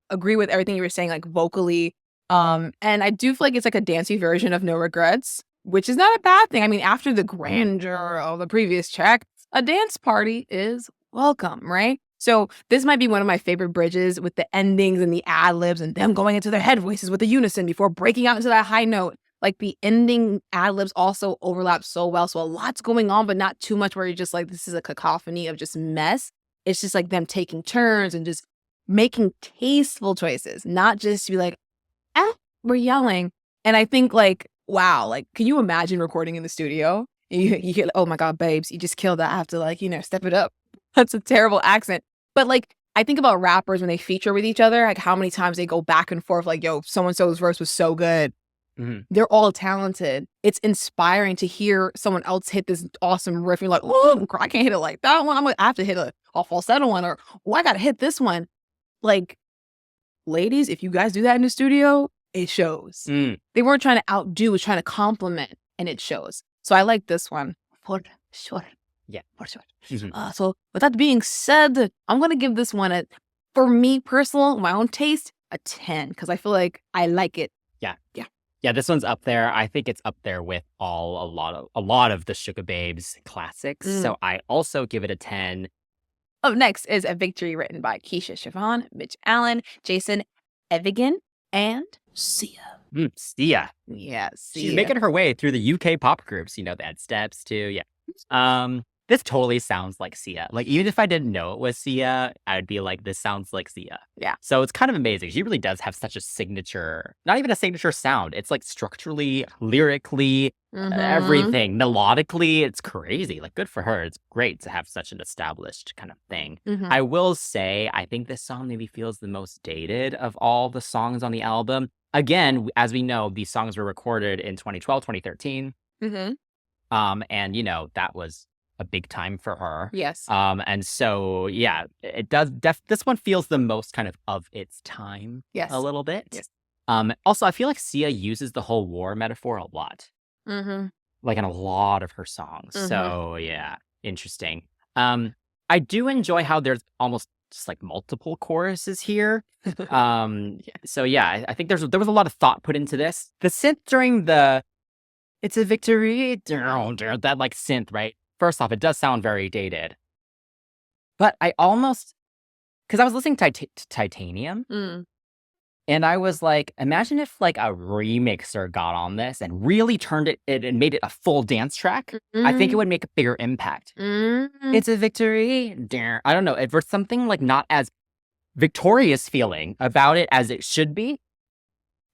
agree with everything you were saying, like vocally. And I do feel like it's like a dancey version of No Regrets, which is not a bad thing. I mean, after the grandeur of the previous track, a dance party is welcome, right? So this might be one of my favorite bridges with the endings and the ad-libs and them going into their head voices with the unison before breaking out into that high note. Like the ending ad-libs also overlap so well. So a lot's going on, but not too much where you're just like, this is a cacophony of just mess. It's just like them taking turns and just making tasteful choices, not just to be like, we're yelling. And I think like, wow, like, can you imagine recording in the studio? You hear, oh my God, babes, you just killed that. I have to like, step it up. That's a terrible accent. But like, I think about rappers when they feature with each other, like how many times they go back and forth, like, yo, so-and-so's verse was so good. They're all talented. It's inspiring to hear someone else hit this awesome riff. You're like, oh, I can't hit it like that one. I have to hit a falsetto one, or, I got to hit this one. Like, ladies, if you guys do that in the studio, it shows. They weren't trying to outdo, it was trying to compliment, and it shows. So I like this one for sure. Yeah, for sure. So with that being said, I'm going to give this one for me personal, my own taste, a 10, because I feel like I like it. Yeah, this one's up there. I think it's up there with a lot of the Sugababes classics. So I also give it a 10. Up next is A Victory, written by Keisha, Siobhan, Mitch Allen, Jason Evigan, and Sia. Sia. Yeah, Sia. She's making her way through the UK pop groups. They had Steps too. Yeah. this totally sounds like Sia. Like, even if I didn't know it was Sia, I'd be like, this sounds like Sia. Yeah. So it's kind of amazing. She really does have such a signature, not even a signature sound. It's like structurally, lyrically, everything. Melodically, it's crazy. Like, good for her. It's great to have such an established kind of thing. I will say, I think this song maybe feels the most dated of all the songs on the album. Again, as we know, these songs were recorded in 2012, 2013. And, you know, that was a big time for her. Yes. And so, yeah, it does. This one feels the most kind of its time. Yes. A little bit. Yes. Also, I feel like Sia uses the whole war metaphor a lot. Like in a lot of her songs. So, yeah, interesting. I do enjoy how there's almost just like multiple choruses here. So, yeah, I think there was a lot of thought put into this. The synth during the "It's a Victory," that like synth, right? First off, it does sound very dated. But I almost, because I was listening to Titanium, and I was like, imagine if like a remixer got on this and really turned it and made it a full dance track. I think it would make a bigger impact. It's a victory. I don't know. If there's something like not as victorious feeling about it as it should be,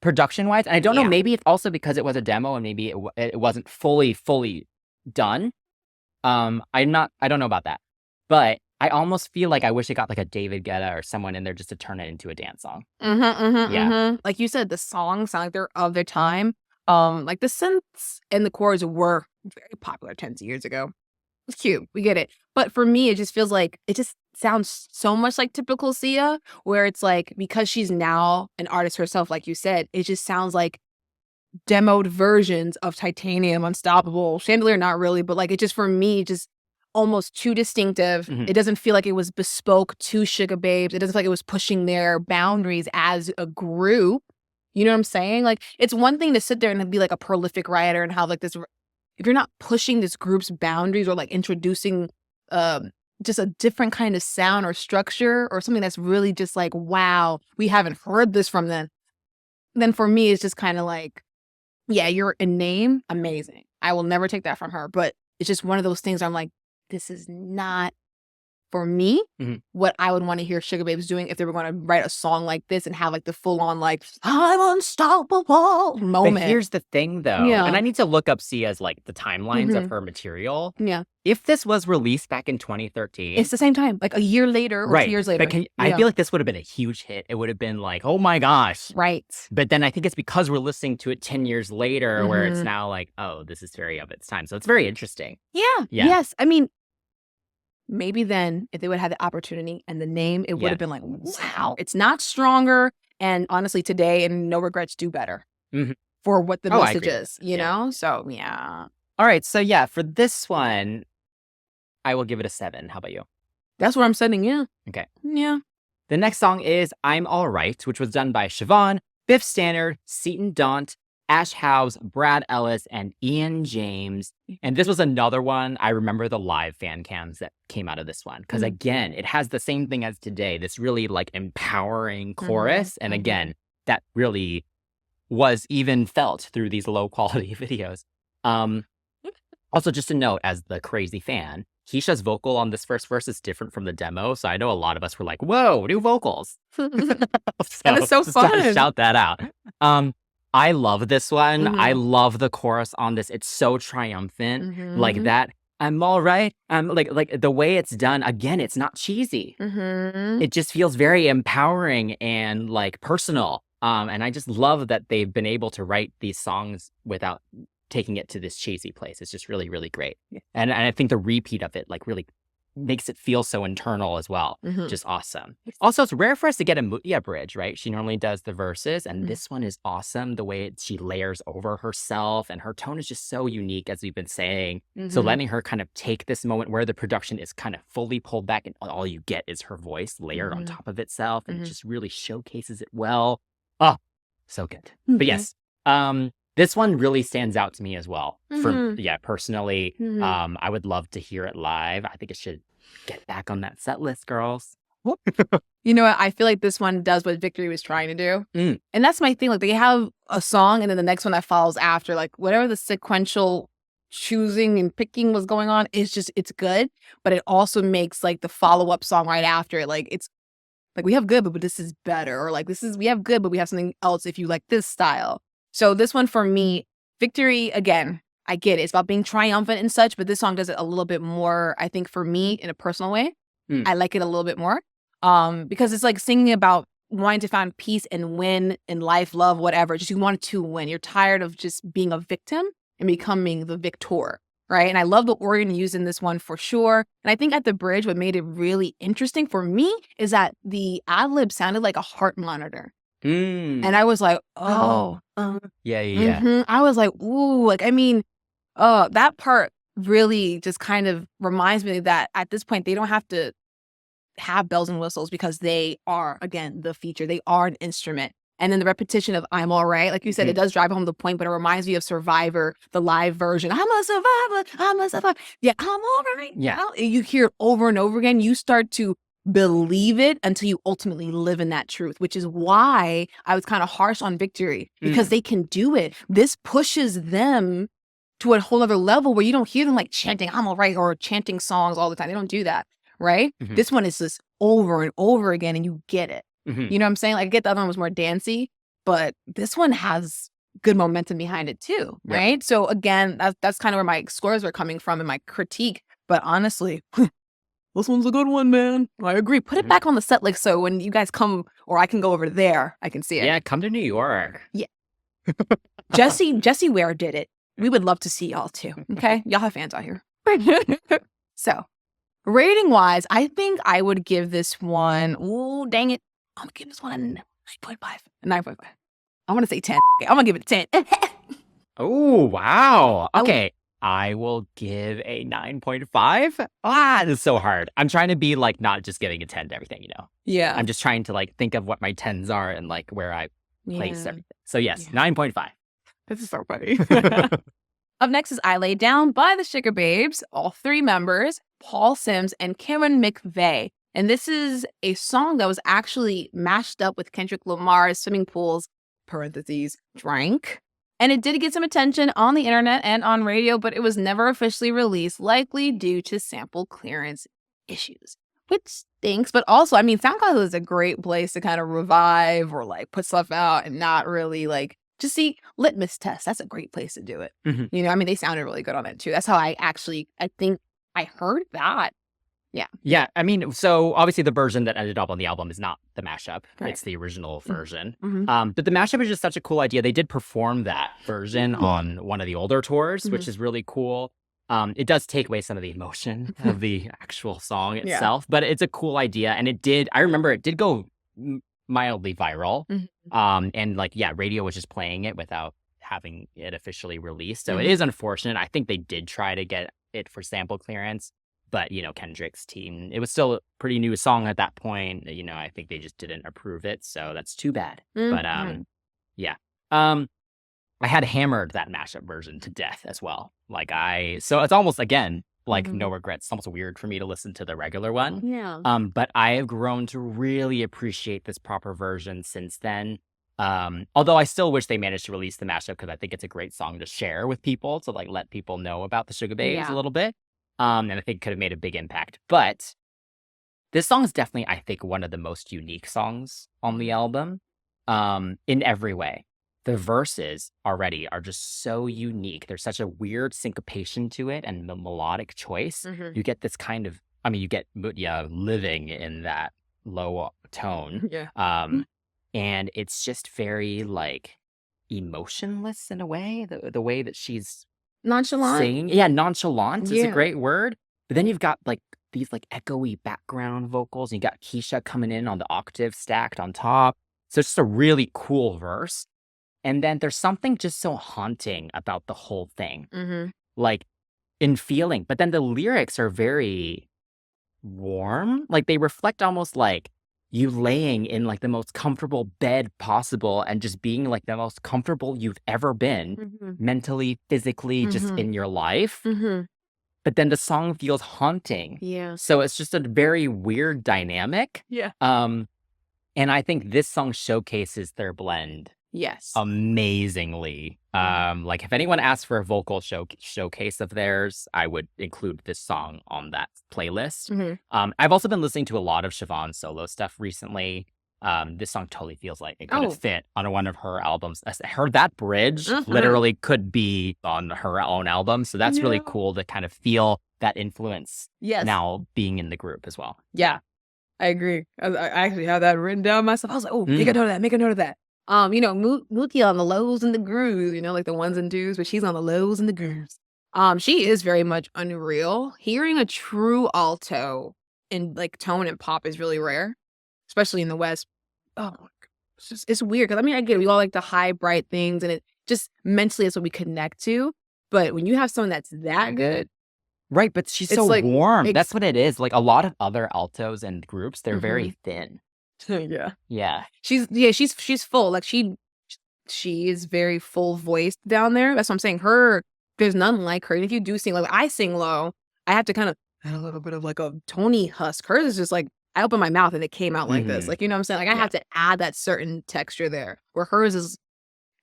production-wise. And I don't know, maybe it's also because it was a demo and maybe it wasn't fully done. I don't know about that. But I almost feel like I wish it got like a David Guetta or someone in there just to turn it into a dance song. Like you said, the songs sound like they're of their time. Like the synths and the chords were very popular 10 years ago. It's cute. We get it. But for me, it just feels like it just sounds so much like typical Sia, where it's like, because she's now an artist herself, like you said, it just sounds like demoed versions of Titanium, Unstoppable, Chandelier, not really, but like it just, for me, just almost too distinctive. It doesn't feel like it was bespoke to Sugababes. It doesn't feel like it was pushing their boundaries as a group. You know what I'm saying? Like, it's one thing to sit there and be like a prolific writer and have like this, if you're not pushing this group's boundaries or like introducing just a different kind of sound or structure or something that's really just like, wow, we haven't heard this from them. Then for me, it's just kind of like, yeah, you're a name, amazing. I will never take that from her. But it's just one of those things where I'm like, this is not, for me, what I would want to hear Sugababes doing if they were going to write a song like this and have like the full on like, I'm unstoppable moment. But here's the thing though, and I need to look up Sia's like the timelines of her material. If this was released back in 2013. It's the same time, like a year later or 2 years later. But I feel like this would have been a huge hit. It would have been like, oh my gosh. Right. But then I think it's because we're listening to it 10 years later where it's now like, oh, this is very of its time. So it's very interesting. Yes. I mean, maybe then if they would have had the opportunity and the name, it would have been like, wow, it's not stronger. And honestly, today, and No Regrets do better for what the message is, you know? So, yeah. All right. So, yeah, for this one, I will give it a 7. How about you? That's where I'm setting, Okay. Yeah. The next song is I'm All Right, which was done by Siobhan, Biff Stannard, Seton Daunt, Ash House, Brad Ellis, and Ian James. And this was another one. I remember the live fan cams that came out of this one. Because again, it has the same thing as today, this really like empowering chorus. And again, that really was even felt through these low quality videos. Also, just a note, as the crazy fan, Keisha's vocal on this first verse is different from the demo. So I know a lot of us were like, whoa, new vocals. And it's so just fun. gotta shout that out. I love this one. I love the chorus on this. It's so triumphant. Like that, I'm all right. Like the way it's done, again, it's not cheesy. It just feels very empowering and like personal. And I just love that they've been able to write these songs without taking it to this cheesy place. It's just really, really great. And I think the repeat of it like really makes it feel so internal as well. Just awesome. Also, it's rare for us to get a Mutia bridge, right? She normally does the verses, and this one is awesome. The way she layers over herself, and her tone is just so unique, as we've been saying. So letting her kind of take this moment where the production is kind of fully pulled back, and all you get is her voice layered on top of itself, and it just really showcases it well. Oh, so good. But yes, this one really stands out to me as well. Personally, I would love to hear it live. I think it should get back on that set list, girls. You know what? I feel like this one does what Victory was trying to do. And that's my thing. Like, they have a song and then the next one that follows after, like whatever the sequential choosing and picking what's going on. It's good, but it also makes like the follow-up song right after it, like it's like we have good, but this is better, or like we have good, but we have something else if you like this style. So this one for me, Victory, again, I get it. It's about being triumphant and such, but this song does it a little bit more, I think, for me in a personal way. I like it a little bit more because it's like singing about wanting to find peace and win in life, love, whatever. Just you want to win. You're tired of just being a victim and becoming the victor, right? And I love the organ used in this one for sure. And I think at the bridge, what made it really interesting for me is that the ad-lib sounded like a heart monitor. And I was like, yeah. I was like, ooh, like, I mean, that part really just kind of reminds me that at this point, they don't have to have bells and whistles because they are, again, the feature. They are an instrument. And then the repetition of I'm all right, like you said, it does drive home the point, but it reminds me of Survivor, the live version. I'm a survivor. Yeah, I'm all right. Yeah. You hear it over and over again. You start to believe it until you ultimately live in that truth, which is why I was kind of harsh on Victory, because they can do it. This pushes them to a whole other level where you don't hear them like chanting I'm all right or chanting songs all the time. They don't do that, right? This one is just over and over again and you get it. You know what I'm saying? Like I get the other one was more dancey, but this one has good momentum behind it too, right? So again, that's kind of where my scores were coming from and my critique. But honestly, this one's a good one, man. I agree. Put it back on the set list so when you guys come, or I can go over there, I can see it. Yeah, come to New York. Yeah. Jesse Ware did it. We would love to see y'all too. Okay? Y'all have fans out here. So, rating wise, I think I would give this one, oh, dang it. I'm going to give this one a 9.5. 9.5. I want to say 10. Okay, I'm going to give it a 10. Oh, wow. Okay. I will give a 9.5. This is so hard. I'm trying to be like not just giving a 10 to everything, you know? Yeah. I'm just trying to like think of what my 10s are and like where I place everything. So yes, 9.5. This is so funny. Up next is I Lay Down by the Sugababes, all three members, Paul Sims and Cameron McVeigh. And this is a song that was actually mashed up with Kendrick Lamar's Swimming Pools, parentheses, Drank. And it did get some attention on the internet and on radio, but it was never officially released, likely due to sample clearance issues, which stinks. But also, I mean, SoundCloud is a great place to kind of revive or like put stuff out and not really like just see litmus test. That's a great place to do it. You know, I mean, they sounded really good on it too. That's how I think I heard that. Yeah. Yeah. I mean, so obviously the version that ended up on the album is not the mashup. Right. It's the original version. But the mashup is just such a cool idea. They did perform that version on one of the older tours, which is really cool. It does take away some of the emotion of the actual song itself, but it's a cool idea. And I remember it did go mildly viral. And like, yeah, radio was just playing it without having it officially released. So it is unfortunate. I think they did try to get it for sample clearance. But, you know, Kendrick's team, it was still a pretty new song at that point. You know, I think they just didn't approve it. So that's too bad. But yeah. I had hammered that mashup version to death as well. So it's almost, again, like no regrets. It's almost weird for me to listen to the regular one. Yeah. But I have grown to really appreciate this proper version since then. Although I still wish they managed to release the mashup because I think it's a great song to share with people to like let people know about the Sugababes a little bit. And I think could have made a big impact. But this song is definitely, I think, one of the most unique songs on the album in every way. The verses already are just so unique. There's such a weird syncopation to it and the melodic choice. You get this kind of, I mean, you get Mutya living in that low tone. And it's just very like emotionless in a way, the way that she's nonchalant. Singing. Yeah, nonchalant is a great word. But then you've got like these like echoey background vocals. And you got Keisha coming in on the octave stacked on top. So it's just a really cool verse. And then there's something just so haunting about the whole thing. Like in feeling. But then the lyrics are very warm. Like they reflect almost like you laying in like the most comfortable bed possible and just being like the most comfortable you've ever been mentally, physically, just in your life. But then the song feels haunting. Yeah. So it's just a very weird dynamic. Yeah. And I think this song showcases their blend Yes. amazingly. Like if anyone asks for a vocal showcase of theirs, I would include this song on that playlist. I've also been listening to a lot of Siobhan's solo stuff recently. This song totally feels like it could fit on one of her albums. That bridge literally could be on her own album. So that's really cool to kind of feel that influence now being in the group as well. Yeah, I agree. I actually have that written down myself. I was like, oh, make a note of that. Make a note of that. Muti on the lows and the grooves, like the ones and twos, but she's on the lows and the grooves. She is very much unreal. Hearing a true alto in like tone and pop is really rare, especially in the West. Oh, it's weird because I get it. We all like the high, bright things, and it just mentally is what we connect to. But when you have someone that's that good, right? But she's so like, warm. That's what it is. Like a lot of other altos and groups, they're very thin. Yeah. She's full. Like she is very full voiced down there. That's what I'm saying. There's none like her. And if you do sing, like I sing low, I have to kind of add a little bit of like a Tony husk. Hers is just like I opened my mouth and it came out like this. Like, you know what I'm saying? Like I have to add that certain texture there. Where hers is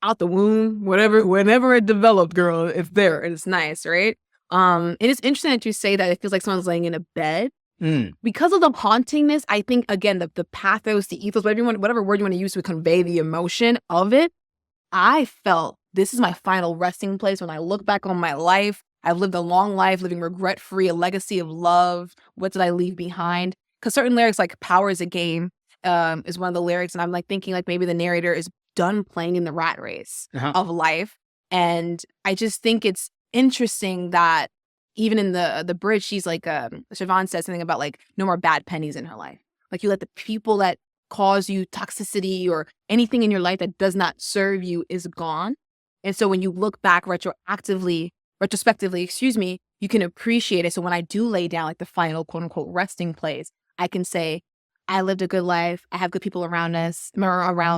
out the womb, whenever it developed, girl, it's there and it's nice, right? And it's interesting that you say that it feels like someone's laying in a bed. Because of the hauntingness, I think, again, the pathos, the ethos, whatever word you want to use to convey the emotion of it, I felt this is my final resting place. When I look back on my life, I've lived a long life, living regret-free, a legacy of love. What did I leave behind? Because certain lyrics, like Power is a Game, is one of the lyrics. And I'm like thinking like maybe the narrator is done playing in the rat race of life. And I just think it's interesting that even in the bridge, she's like, Siobhan says something about like no more bad pennies in her life. Like you let the people that cause you toxicity or anything in your life that does not serve you is gone. And so when you look back retrospectively, you can appreciate it. So when I do lay down like the final quote unquote resting place, I can say, I lived a good life. I have good people around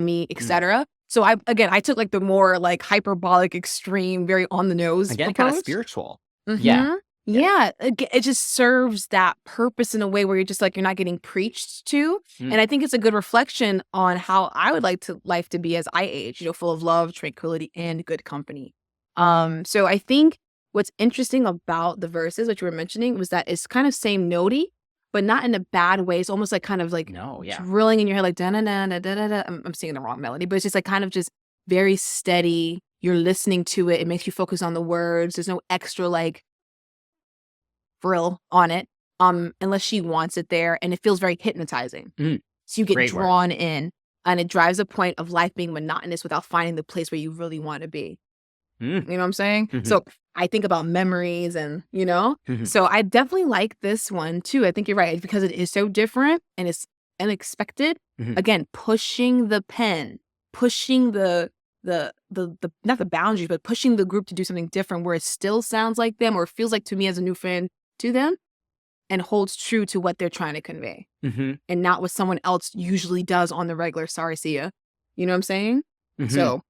me, etc. So I took like the more like hyperbolic, extreme, very on the nose again, approach. Kind of spiritual. Yeah, it just serves that purpose in a way where you're just like, you're not getting preached to. And I think it's a good reflection on how I would like life to be as I age, full of love, tranquility, and good company. So I think what's interesting about the verses, which you were mentioning, was that it's kind of same notey, but not in a bad way. It's almost like kind of like drilling in your head, like da-da-da-da-da-da. I'm singing the wrong melody, but it's just like kind of just very steady. You're listening to it. It makes you focus on the words. There's no extra like frill on it, unless she wants it there, and it feels very hypnotizing. So you get drawn in, and it drives a point of life being monotonous without finding the place where you really want to be. You know what I'm saying? So I think about memories and, so I definitely like this one too. I think you're right because it is so different and it's unexpected. Again, pushing the pen, pushing the not the boundaries, but pushing the group to do something different where it still sounds like them or feels like to me as a new fan to them and holds true to what they're trying to convey and not what someone else usually does on the regular. Sorry, see ya. You know what I'm saying? So,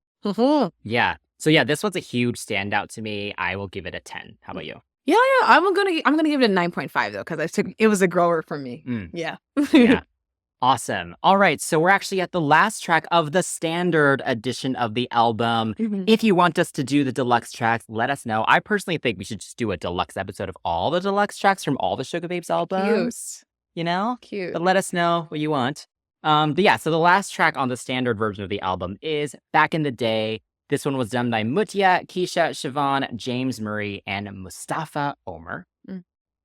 yeah. So yeah, this one's a huge standout to me. I will give it a 10. How about you? Yeah. I'm gonna give it a 9.5 though, because it was a grower for me. Yeah. Awesome. All right. So we're actually at the last track of the standard edition of the album. If you want us to do the deluxe tracks, let us know. I personally think we should just do a deluxe episode of all the deluxe tracks from all the Sugababes albums. Cute. But let us know what you want. But yeah, so the last track on the standard version of the album is Back in the Day. This one was done by Mutia, Keisha, Siobhan, James Murray, and Mustafa Omer.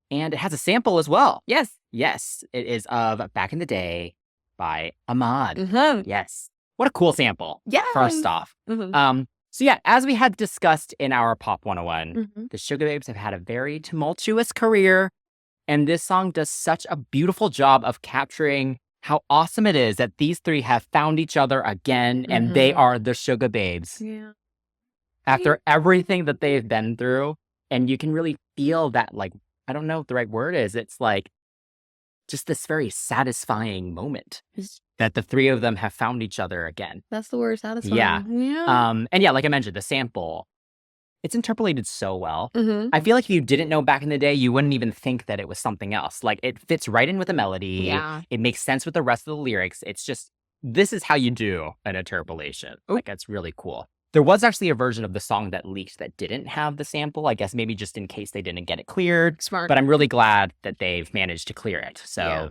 And it has a sample as well. Yes, it is of Back in the Day by Ahmad. Yes. What a cool sample. First off. So yeah, as we had discussed in our Pop 101, the Sugababes have had a very tumultuous career. And this song does such a beautiful job of capturing how awesome it is that these three have found each other again and they are the Sugababes. Yeah. After everything that they've been through, and you can really feel that, like, I don't know what the right word is. It's like just this very satisfying moment that the three of them have found each other again. That's the word, satisfying. Yeah. And yeah, like I mentioned, the sample, it's interpolated so well. I feel like if you didn't know Back in the Day, you wouldn't even think that it was something else. Like it fits right in with the melody. Yeah. It makes sense with the rest of the lyrics. It's just this is how you do an interpolation. Like, that's really cool. There was actually a version of the song that leaked that didn't have the sample, I guess maybe just in case they didn't get it cleared. Smart. But I'm really glad that they've managed to clear it. So Yeah.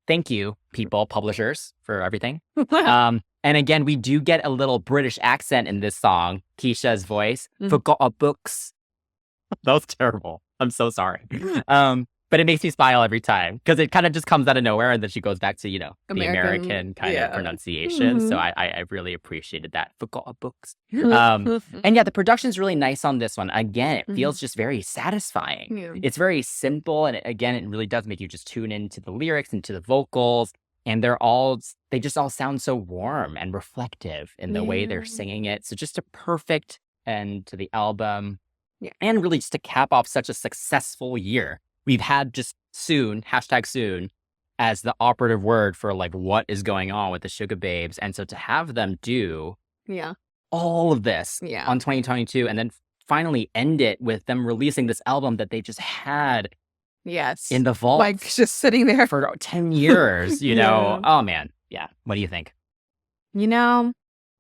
thank you, people, publishers, for everything. And again, we do get a little British accent in this song, Keisha's voice. Forgot our books. That was terrible. I'm so sorry. But it makes me smile every time because it kind of just comes out of nowhere and then she goes back to, the American kind of pronunciation. So I really appreciated that. Forgot our books. And yeah, the production's really nice on this one. Again, it feels just very satisfying. Yeah. It's very simple. And it really does make you just tune into the lyrics and to the vocals. And they just all sound so warm and reflective in the way they're singing it. So just a perfect end to the album. Yeah. And really just to cap off such a successful year. We've had just soon, #soon, as the operative word for like what is going on with the Sugababes. And so to have them do all of this on 2022 and then finally end it with them releasing this album that they just had in the vault. Like just sitting there for 10 years, Oh man. Yeah. What do you think?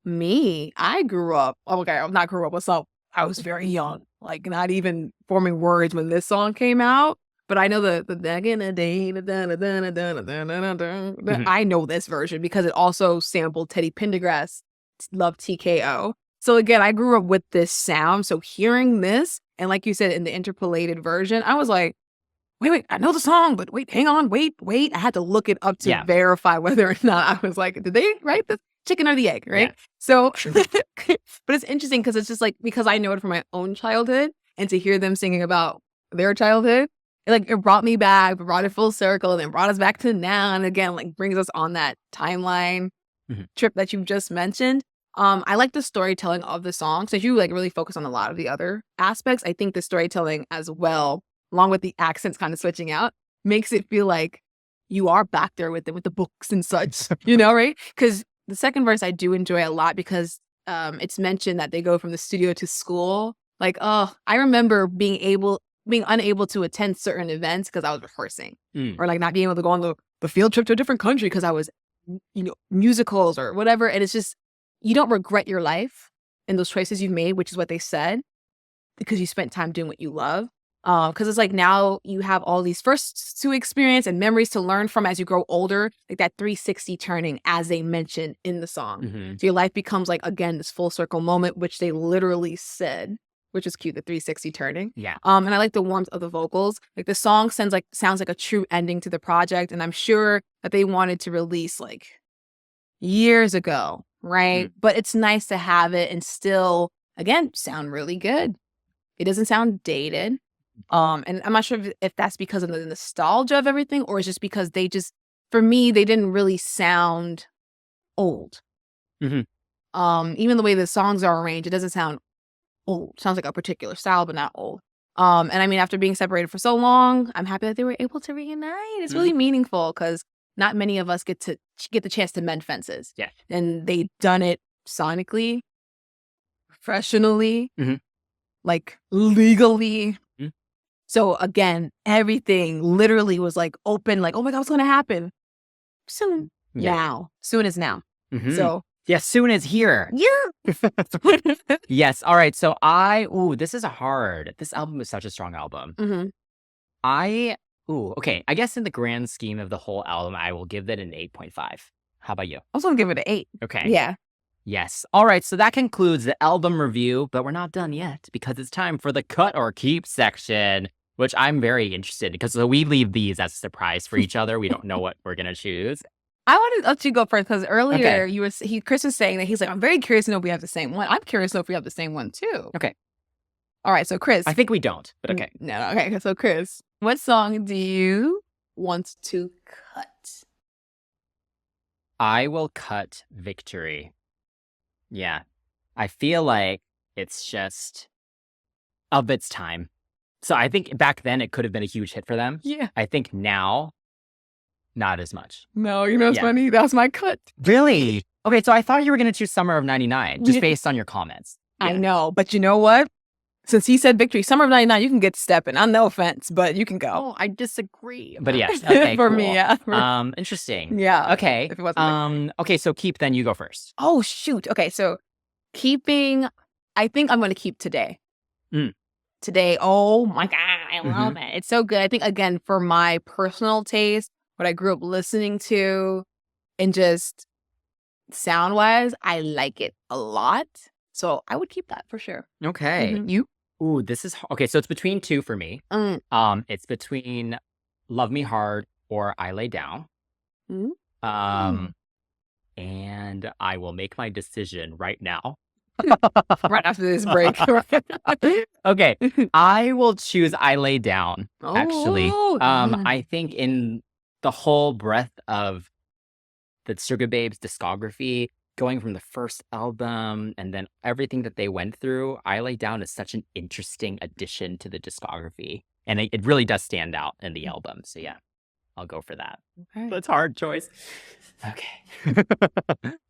Me, I grew up. Okay, I'm not grew up. What's up? I was very young, like not even forming words when this song came out. But I know the back in the day, I know this version because it also sampled Teddy Pendergrass' Love TKO. So again, I grew up with this sound. So hearing this, and like you said, in the interpolated version, I was like, wait, I know the song, but wait, hang on, wait. I had to look it up to verify whether or not I was like, did they write the chicken or the egg, right? Yeah. So, but it's interesting because it's just like, because I know it from my own childhood and to hear them singing about their childhood, it brought me back, brought it full circle, and then brought us back to now. And again, like brings us on that timeline trip that you've just mentioned. I like the storytelling of the song. So if you like really focus on a lot of the other aspects, I think the storytelling as well, along with the accents kind of switching out, makes it feel like you are back there with the books and such, right? Because the second verse I do enjoy a lot because it's mentioned that they go from the studio to school. Like, I remember being unable to attend certain events because I was rehearsing or like not being able to go on the field trip to a different country because I was, musicals or whatever. And it's just, you don't regret your life and those choices you've made, which is what they said, because you spent time doing what you love. Because it's like now you have all these first to experience and memories to learn from as you grow older, like that 360 turning as they mentioned in the song. So your life becomes like, again, this full circle moment, which they literally said, which is cute, the 360 turning. Yeah. And I like the warmth of the vocals. Like the song sounds like a true ending to the project. And I'm sure that they wanted to release like years ago, right? But it's nice to have it and still, again, sound really good. It doesn't sound dated. And I'm not sure if that's because of the nostalgia of everything or it's just because for me, they didn't really sound old. Even the way the songs are arranged, it doesn't sound old. It sounds like a particular style, but not old. And I mean, after being separated for so long, I'm happy that they were able to reunite. It's really meaningful because not many of us get the chance to mend fences. Yeah. And they done it sonically, professionally, like legally. So again, everything literally was like open, like, oh my God, what's going to happen? Soon. Now. Soon is now. So. Yeah, soon is here. Yeah. Yes. All right. So this is hard. This album is such a strong album. Okay. I guess in the grand scheme of the whole album, I will give it an 8.5. How about you? I was going to give it an 8. Okay. Yeah. Yes. All right. So that concludes the album review, but we're not done yet because it's time for the cut or keep section, which I'm very interested in because we leave these as a surprise for each other. We don't know what we're going to choose. I wanted to let you go first because earlier Chris was saying that he's like, I'm very curious to know if we have the same one. I'm curious to know if we have the same one too. Okay. All right. So Chris. I think we don't, but okay. No. Okay. So Chris, what song do you want to cut? I will cut Victory. Yeah. I feel like it's just of its time. So I think back then it could have been a huge hit for them. Yeah. I think now, not as much. No, it's funny. That's my cut. Really? Okay, so I thought you were going to choose Summer of 99, just based on your comments. Yeah. I know, but you know what? since he said victory, summer of '99, you can get stepping. No offense, but you can go. Oh, I disagree. But yes, okay, For cool. me, yeah. Interesting. Yeah. Okay. If it wasn't Okay, so Keep, then you go first. Oh, shoot. Okay, so keeping, I think I'm going to keep Today. Today, oh my God, I love it. It's so good. I think, again, for my personal taste, what I grew up listening to, and just sound-wise, I like it a lot. So I would keep that for sure. Okay. You? Ooh, this is okay. So it's between two for me. It's between Love Me Hard or I Lay Down. And I will make my decision right now. Right after this break. Okay. I will choose I Lay Down, actually. Oh, I think in the whole breadth of the Sugababes discography, going from the first album and then everything that they went through, I Lay Down is such an interesting addition to the discography. And it really does stand out in the album. So yeah, I'll go for that. Okay. That's a hard choice. Okay.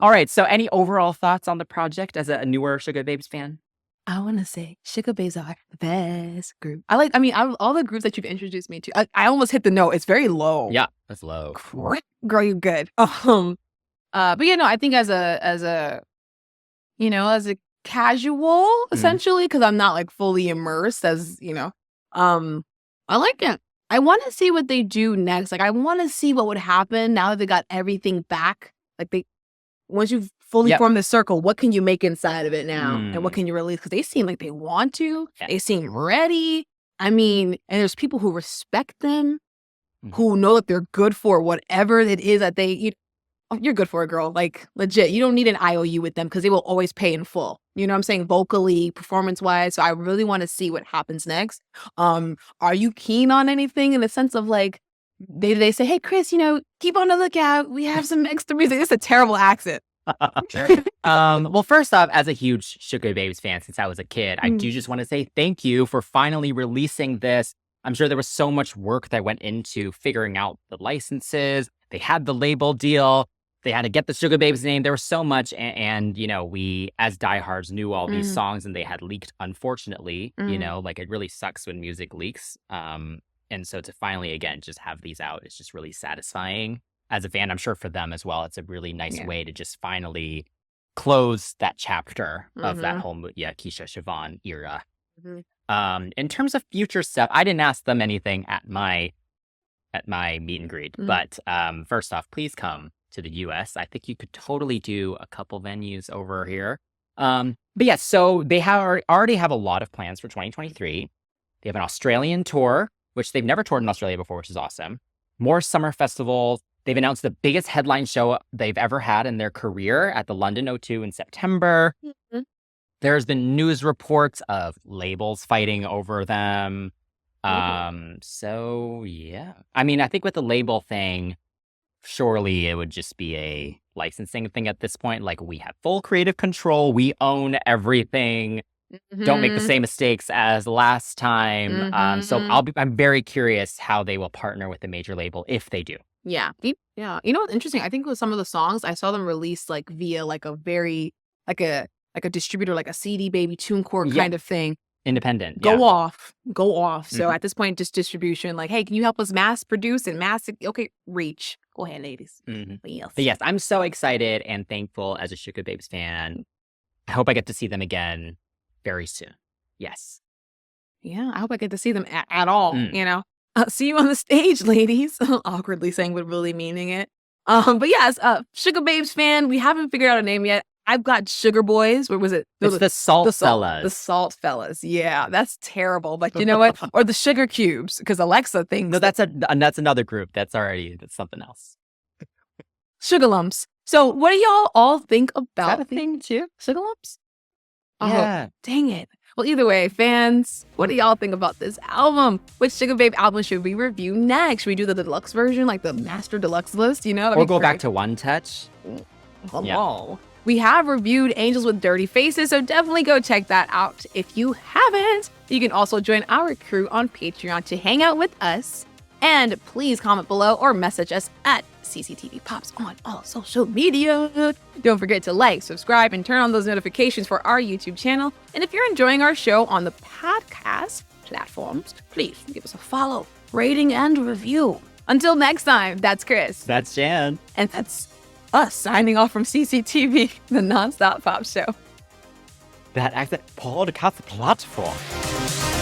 All right. So any overall thoughts on the project as a newer Sugababes fan? I want to say Sugababes are the best group. Out of all the groups that you've introduced me to, I almost hit the note. It's very low. Yeah, that's low. Girl, you're good. But yeah, no, I think as a casual, essentially, because I'm not like fully immersed I like it. I want to see what they do next. Like, I want to see what would happen now that they got everything back. Like, once you've fully formed the circle, what can you make inside of it now? And what can you release? Because they seem like they want to. Yeah. They seem ready. I mean, and there's people who respect them, who know that they're good for whatever it is that you're good for it, girl. Like, legit. You don't need an IOU with them because they will always pay in full. You know what I'm saying? Vocally, performance-wise. So I really want to see what happens next. Are you keen on anything in the sense of like, they say, hey, Chris, keep on the lookout. We have some extra music. It's a terrible accent. Well, first off, as a huge Sugababes fan since I was a kid, I do just want to say thank you for finally releasing this. I'm sure there was so much work that went into figuring out the licenses. They had the label deal. They had to get the Sugababes name. There was so much. And we, as diehards, knew all these songs and they had leaked, unfortunately. Like it really sucks when music leaks. And so to finally, again, just have these out is just really satisfying. As a fan, I'm sure for them as well, it's a really nice way to just finally close that chapter of that whole Keisha Siobhan era. In terms of future stuff, I didn't ask them anything at my meet and greet. But first off, please come to the US. I think you could totally do a couple venues over here. But yeah, so they already have a lot of plans for 2023. They have an Australian tour, which they've never toured in Australia before, which is awesome. More summer festivals. They've announced the biggest headline show they've ever had in their career at the London O2 in September. There's been news reports of labels fighting over them. So yeah. I mean, I think with the label thing, surely it would just be a licensing thing at this point. Like, we have full creative control. We own everything. Don't make the same mistakes as last time. So I'm very curious how they will partner with a major label if they do. Yeah. Yeah. You know what's interesting? I think with some of the songs, I saw them released like via like a very like a distributor, like a CD Baby TuneCore kind of thing. Independent. Go off. So at this point, just distribution, like, hey, can you help us mass produce and okay, reach. Go ahead, ladies. But yes, I'm so excited and thankful as a Sugababes fan. I hope I get to see them again very soon. Yes. Yeah, I hope I get to see them at all, see you on the stage, ladies. Awkwardly saying, but really meaning it. But yes, Sugababes fan, we haven't figured out a name yet. I've got Sugar Boys. What was it? It's the Salt Fellas. The Salt Fellas. Yeah, that's terrible. But you know what? Or the Sugar Cubes, because Alexa thinks. No, that's another group. That's something else. Sugar Lumps. So what do y'all all think about? Is that a thing too? Sugar Lumps? Yeah. Oh, dang it. Well, either way, fans, what do y'all think about this album? Which Sugababe album should we review next? Should we do the deluxe version, like the master deluxe list? Or go back to One Touch? Hello. Yeah. We have reviewed Angels with Dirty Faces, so definitely go check that out if you haven't. You can also join our crew on Patreon to hang out with us. And please comment below or message us at CCTV Pops on all social media. Don't forget to like, subscribe, and turn on those notifications for our YouTube channel. And if you're enjoying our show on the podcast platforms, please give us a follow, rating, and review. Until next time, that's Chris. That's Jan. And that's us signing off from CCTV, the Nonstop Pop Show. That accent podcast platform.